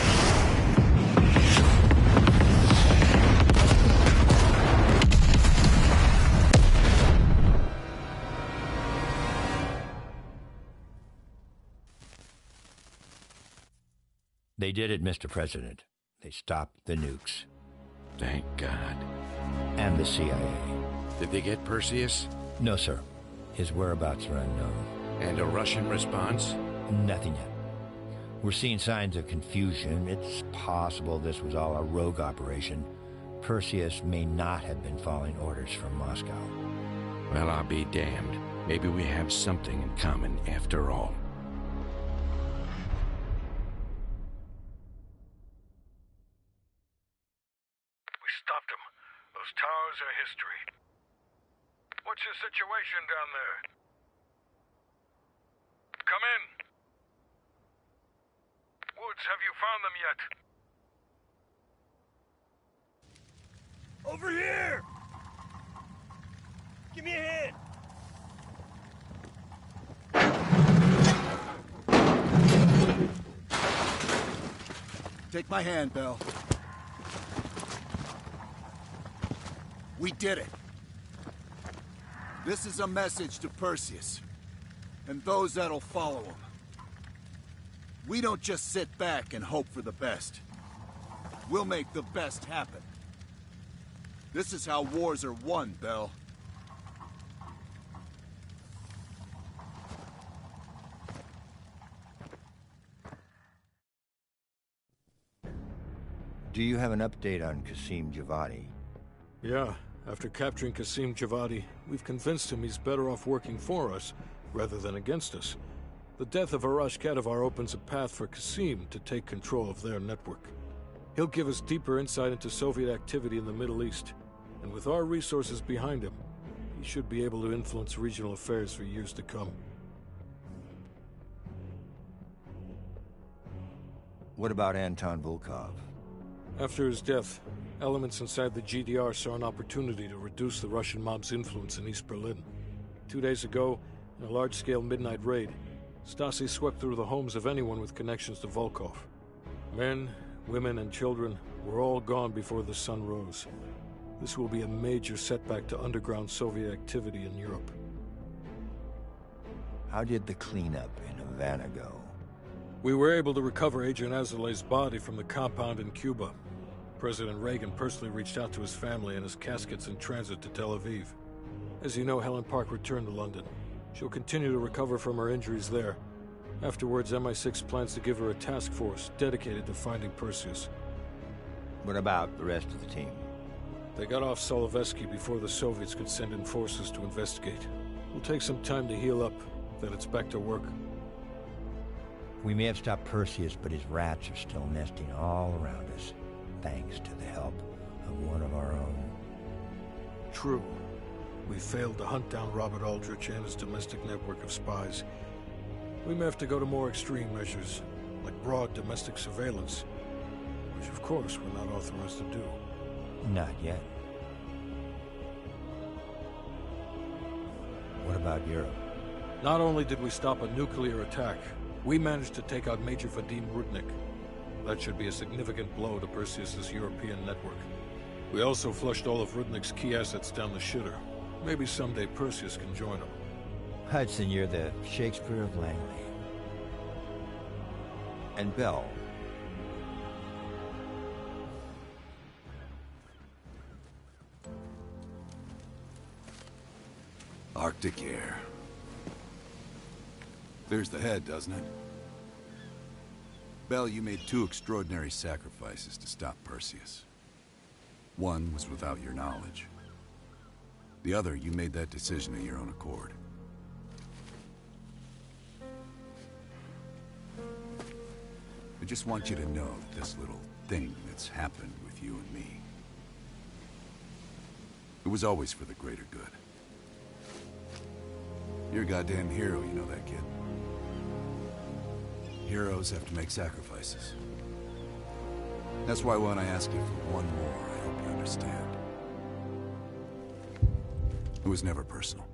They did it, Mr. President. They stopped the nukes. Thank God. And the CIA. Did they get Perseus? No, sir. His whereabouts are unknown. And a Russian response? Nothing yet. We're seeing signs of confusion. It's possible this was all a rogue operation. Perseus may not have been following orders from Moscow. Well, I'll be damned. Maybe we have something in common after all. Stopped him. Those towers are history. What's your situation down there? Come in. Woods, have you found them yet? Over here! Give me a hand! Take my hand, Bell. We did it. This is a message to Perseus, and those that'll follow him. We don't just sit back and hope for the best. We'll make the best happen. This is how wars are won, Bell. Do you have an update on Qasim Javadi? Yeah. After capturing Qasim Javadi, we've convinced him he's better off working for us, rather than against us. The death of Arash Kadivar opens a path for Qasim to take control of their network. He'll give us deeper insight into Soviet activity in the Middle East, and with our resources behind him, he should be able to influence regional affairs for years to come. What about Anton Volkov? After his death, elements inside the GDR saw an opportunity to reduce the Russian mob's influence in East Berlin. 2 days ago, in a large-scale midnight raid, Stasi swept through the homes of anyone with connections to Volkov. Men, women, and children were all gone before the sun rose. This will be a major setback to underground Soviet activity in Europe. How did the cleanup in Havana go? We were able to recover Agent Azoulay's body from the compound in Cuba. President Reagan personally reached out to his family, and his casket's in transit to Tel Aviv. As you know, Helen Park returned to London. She'll continue to recover from her injuries there. Afterwards, MI6 plans to give her a task force dedicated to finding Perseus. What about the rest of the team? They got off Solovetsky before the Soviets could send in forces to investigate. It'll take some time to heal up, then it's back to work. We may have stopped Perseus, but his rats are still nesting all around us, thanks to the help of one of our own. True. We failed to hunt down Robert Aldrich and his domestic network of spies. We may have to go to more extreme measures, like broad domestic surveillance, which of course we're not authorized to do. Not yet. What about Europe? Not only did we stop a nuclear attack, we managed to take out Major Vadim Rudnik. That should be a significant blow to Perseus's European network. We also flushed all of Rudnik's key assets down the shitter. Maybe someday Perseus can join him. Hudson, you're the Shakespeare of Langley. And Bell. Arctic air. Clears the head, doesn't it? Bell, you made 2 extraordinary sacrifices to stop Perseus. One was without your knowledge. The other, you made that decision of your own accord. I just want you to know that this little thing that's happened with you and me, it was always for the greater good. You're a goddamn hero, you know that, kid. Heroes have to make sacrifices. That's why when I ask you for one more, I hope you understand. It was never personal.